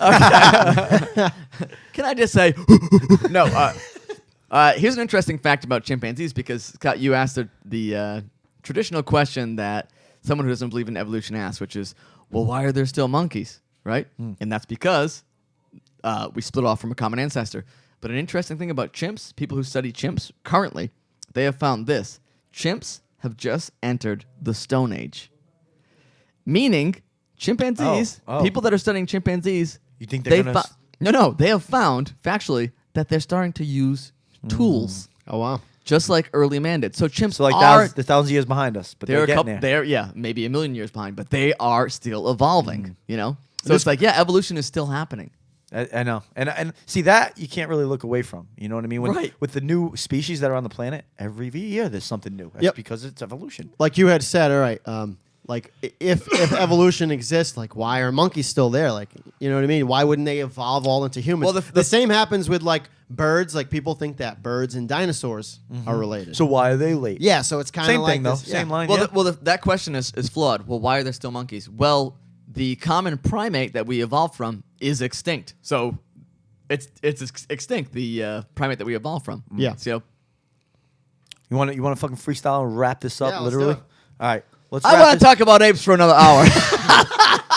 Can I just say no? Here's an interesting fact about chimpanzees because Scott, you asked the traditional question that someone who doesn't believe in evolution asks, which is, well, why are there still monkeys, right? And that's because we split off from a common ancestor. But an interesting thing about chimps, people who study chimps currently, they have found this: chimps have just entered the Stone Age, meaning chimpanzees, Oh. people that are studying chimpanzees, You think they're they gonna no, they have found factually that they're starting to use tools, Oh, wow. just like early man did. So chimps So like are the thousands of years behind us, but they're they're a getting couple, there. they're maybe a million years behind, but they are still evolving. You know, so it's like evolution is still happening. I know, and see that you can't really look away from. You know what I mean? Right. With the new species that are on the planet, every year there's something new. That's Yep. because it's evolution. Like you had said, all right, like if evolution exists, like why are monkeys still there? Like, you know what I mean? Why wouldn't they evolve all into humans? Well, the same happens with like birds. Like people think that birds and dinosaurs are related. So why are they late? yeah, so it's kind of Same like thing though. this- Same yeah. line. Well, yeah. that question is flawed. Well, why are there still monkeys? Well, the common primate that we evolved from is extinct. So it's extinct. The primate that we evolved from. Yeah. So you want to fucking freestyle and wrap this up Yeah, let's literally? do it. All right. Let's I wrap want to this- talk about apes for another hour.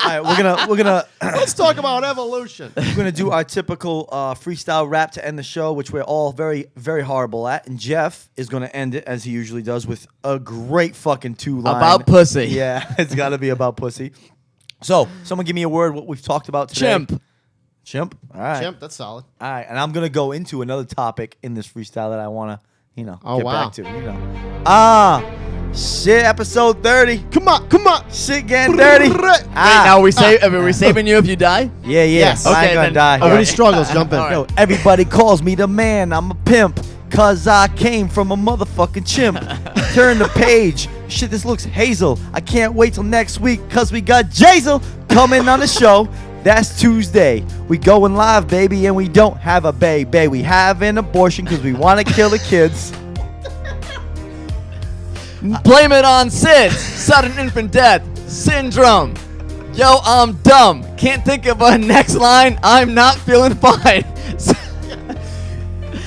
All right, we're gonna Let's talk about evolution. we're gonna do our typical freestyle rap to end the show, which we're all very very horrible at. And Jeff is gonna end it as he usually does with a great fucking 2-line About pussy. Yeah, it's got to be about pussy. So someone give me a word. What we've talked about today. Chimp. Chimp. All right. Chimp, that's solid. All right, and I'm gonna go into another topic in this freestyle that I wanna, Oh, get wow. back to. Shit, episode 30. Come on. Shit getting dirty. Now are we saving you if you die? Yeah, Yes. I ain't Okay, gonna then- die. Oh, when he struggles, jump in. All right. Yo, everybody calls me the man. I'm a pimp. Cause I came from a motherfucking chimp. Turn the page. Shit, this looks hazel. I can't wait till next week. Cause we got Jasiel coming on the show. That's Tuesday. We going live, baby, and we don't have a baby. We have an abortion because we want to kill the kids. Blame it on SIDS, sudden infant death, syndrome. Yo, I'm dumb. Can't think of a next line. I'm not feeling fine.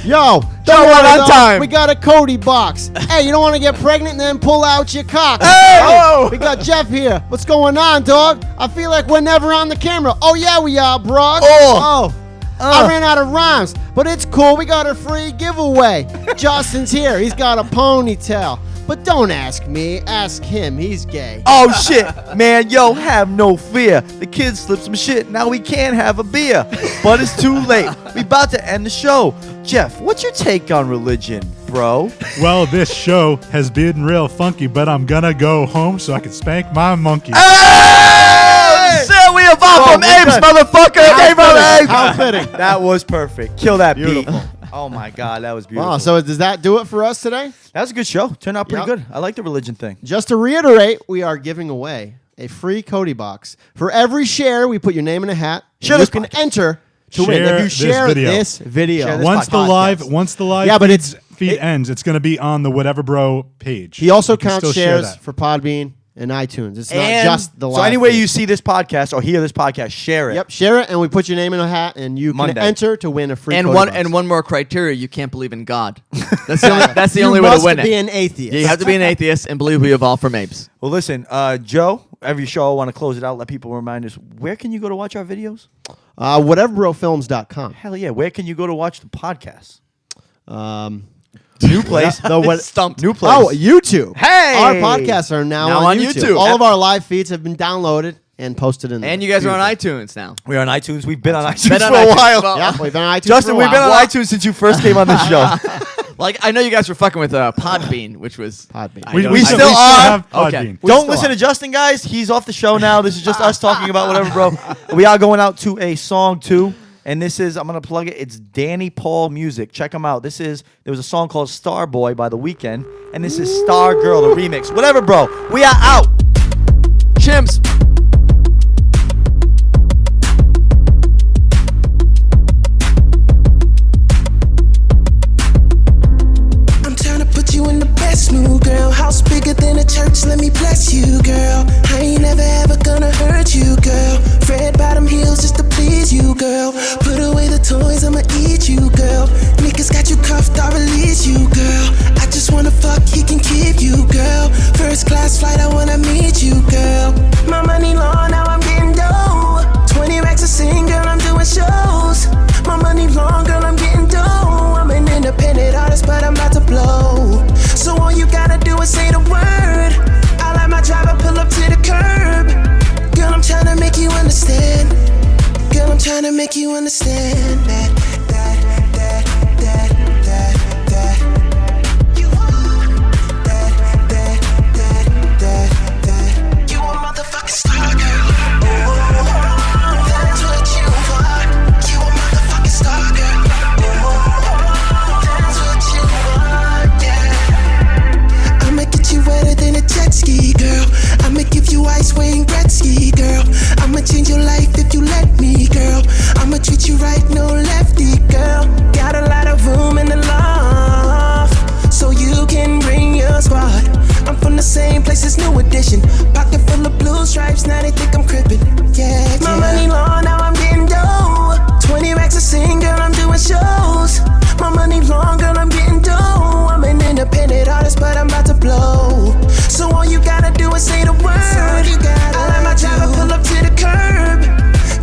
Yo, Show don't one worry, on though. time. We got a Cody box. Hey, you don't want to get pregnant and then pull out your cock. Oh! We got Jeff here. What's going on, dog? I feel like we're never on the camera. Oh, yeah, we are, bro. Oh. I ran out of rhymes, but it's cool. We got a free giveaway. Justin's here. He's got a ponytail. But don't ask me. Ask him. He's gay. Oh shit, man, yo, have no fear. The kids slipped some shit, now we can't have a beer. But it's too late, we about to end the show. Jeff, what's your take on religion, bro? Well, this show has been real funky, but I'm gonna go home so I can spank my monkey. So we evolved from apes, motherfucker. Came from apes. How fitting. That was perfect. Kill that Beautiful. beat. Oh my God, that was beautiful. Wow, so does that do it for us today? That was a good show. Turned out pretty Yep. good. I like the religion thing. Just to reiterate, we are giving away a free Cody box. For every share, we put your name in a hat. Share and this you can podcast. enter to win. Share If you this share video. this video. Share this Once the live Yeah, but feed ends, it's going to be on the Whatever Bro page. He also You can counts still share shares that. for Podbean and iTunes. It's not And just the live. so anywhere feed. you see this podcast or hear this podcast, share it. Yep, share it, and we put your name in a hat, and you Monday. can enter to win a free And Cody one box. and one more criteria: you can't believe in God. That's the only. That's the only way to win You must be it. an atheist. Yeah, you have to be an atheist and believe we evolved from apes. Well, listen, Joe, every show I want to close it out, let people remind us, where can you go to watch our videos? WhateverBroFilms.com. Hell yeah. Where can you go to watch the podcast? New place. Stumped. New place. Oh, YouTube. Hey! Our podcasts are now on YouTube. All of our live feeds have been downloaded and posted in there. And you guys are on iTunes now. We're on iTunes. We've been on iTunes Been for on a iTunes. while. Well, Yeah, we've been on iTunes Justin, for a we've been while. on iTunes since you first came on this show. Like I know you guys were fucking with Podbean, which was Podbean. I We, know- we We still, still we are. have Okay. Podbean. Don't listen to Justin, guys. He's off the show now. This is just us talking about whatever, bro. We are going out to a song, too. And this is, I'm going to plug it. It's Danny Paul music. Check him out. There was a song called Star Boy by The Weeknd. And this is Star Girl, the remix. Whatever, bro. We are out. Chimps. I'm trying to put you in the best mood, girl. House bigger than a church, let me bless you, girl. I ain't never ever gonna hurt you, girl. Red bottom heels just to please you, girl. Put away the toys, I'ma eat you, girl. Niggas got you cuffed, I'll release you, girl. I just wanna fuck, he can keep you, girl. First class flight, I wanna meet you, girl. My money long, now I'm getting dough. 20 racks a sing, girl, I'm doing shows. My money long, girl, I'm getting dough. I'm an independent artist, but I'm about to blow. So all you gotta do is say the word. I let my driver pull up to the curb. Girl, I'm trying to make you understand. Girl, I'm trying to make you understand that. You a motherfucking star, girl. That's what you are. You a motherfucking star, girl. That's what you are, yeah. I'ma get you wetter than a jet ski, girl. I'ma give you ice Wayne Gretzky, girl. I'ma change your life if you let me, girl. I'ma treat you right, no lefty, girl. Got a lot of room in the loft, so you can bring your squad. I'm from the same place as New Edition. Pocket full of blue stripes, now they think I'm crippin'. Yeah, my money long, now I'm getting dough. 20 racks a sing, girl, I'm doing shows. My money long, girl, I'm getting dough. I'm an independent artist, but I'm about to blow. So all you gotta do is say the word. I let my driver pull up to the curb.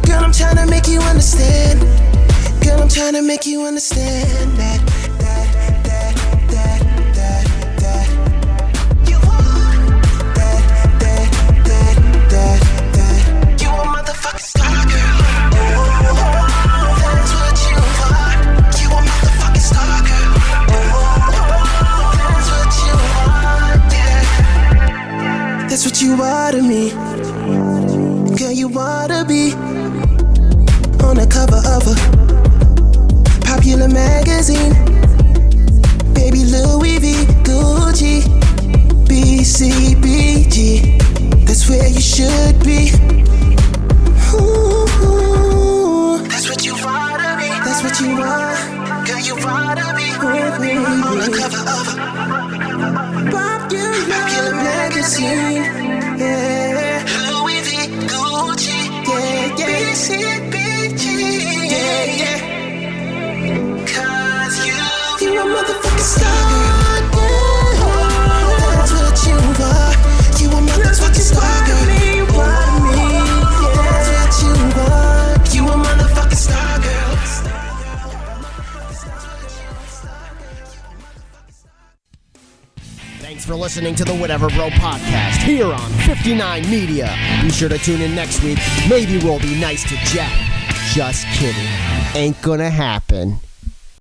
Girl, I'm trying to make you understand. Girl, I'm trying to make you understand that. You a motherfucking star, girl. That's what you are. You a motherfucking star, girl. That's what you are, yeah. That's what you are to me. Girl, you wanna be on the cover of a popular magazine. Baby Louis V, Gucci, BCBG. That's where you should be. Ooh, that's what you wanna be. That's what you want. Girl, you wanna be with me on the cover of a popular magazine. Yeah, Louis V, Gucci. Yeah, yeah, BCBG. Yeah, yeah. 'Cause you a motherfucking star, girl. That's what you are. You a motherfucking star, girl. That's what you are. You a motherfucking star, girl. Thanks for listening to the Whatever Bro podcast here on 59 Media. Be sure to tune in next week. Maybe we'll be nice to Jeff. Just kidding. Ain't gonna happen.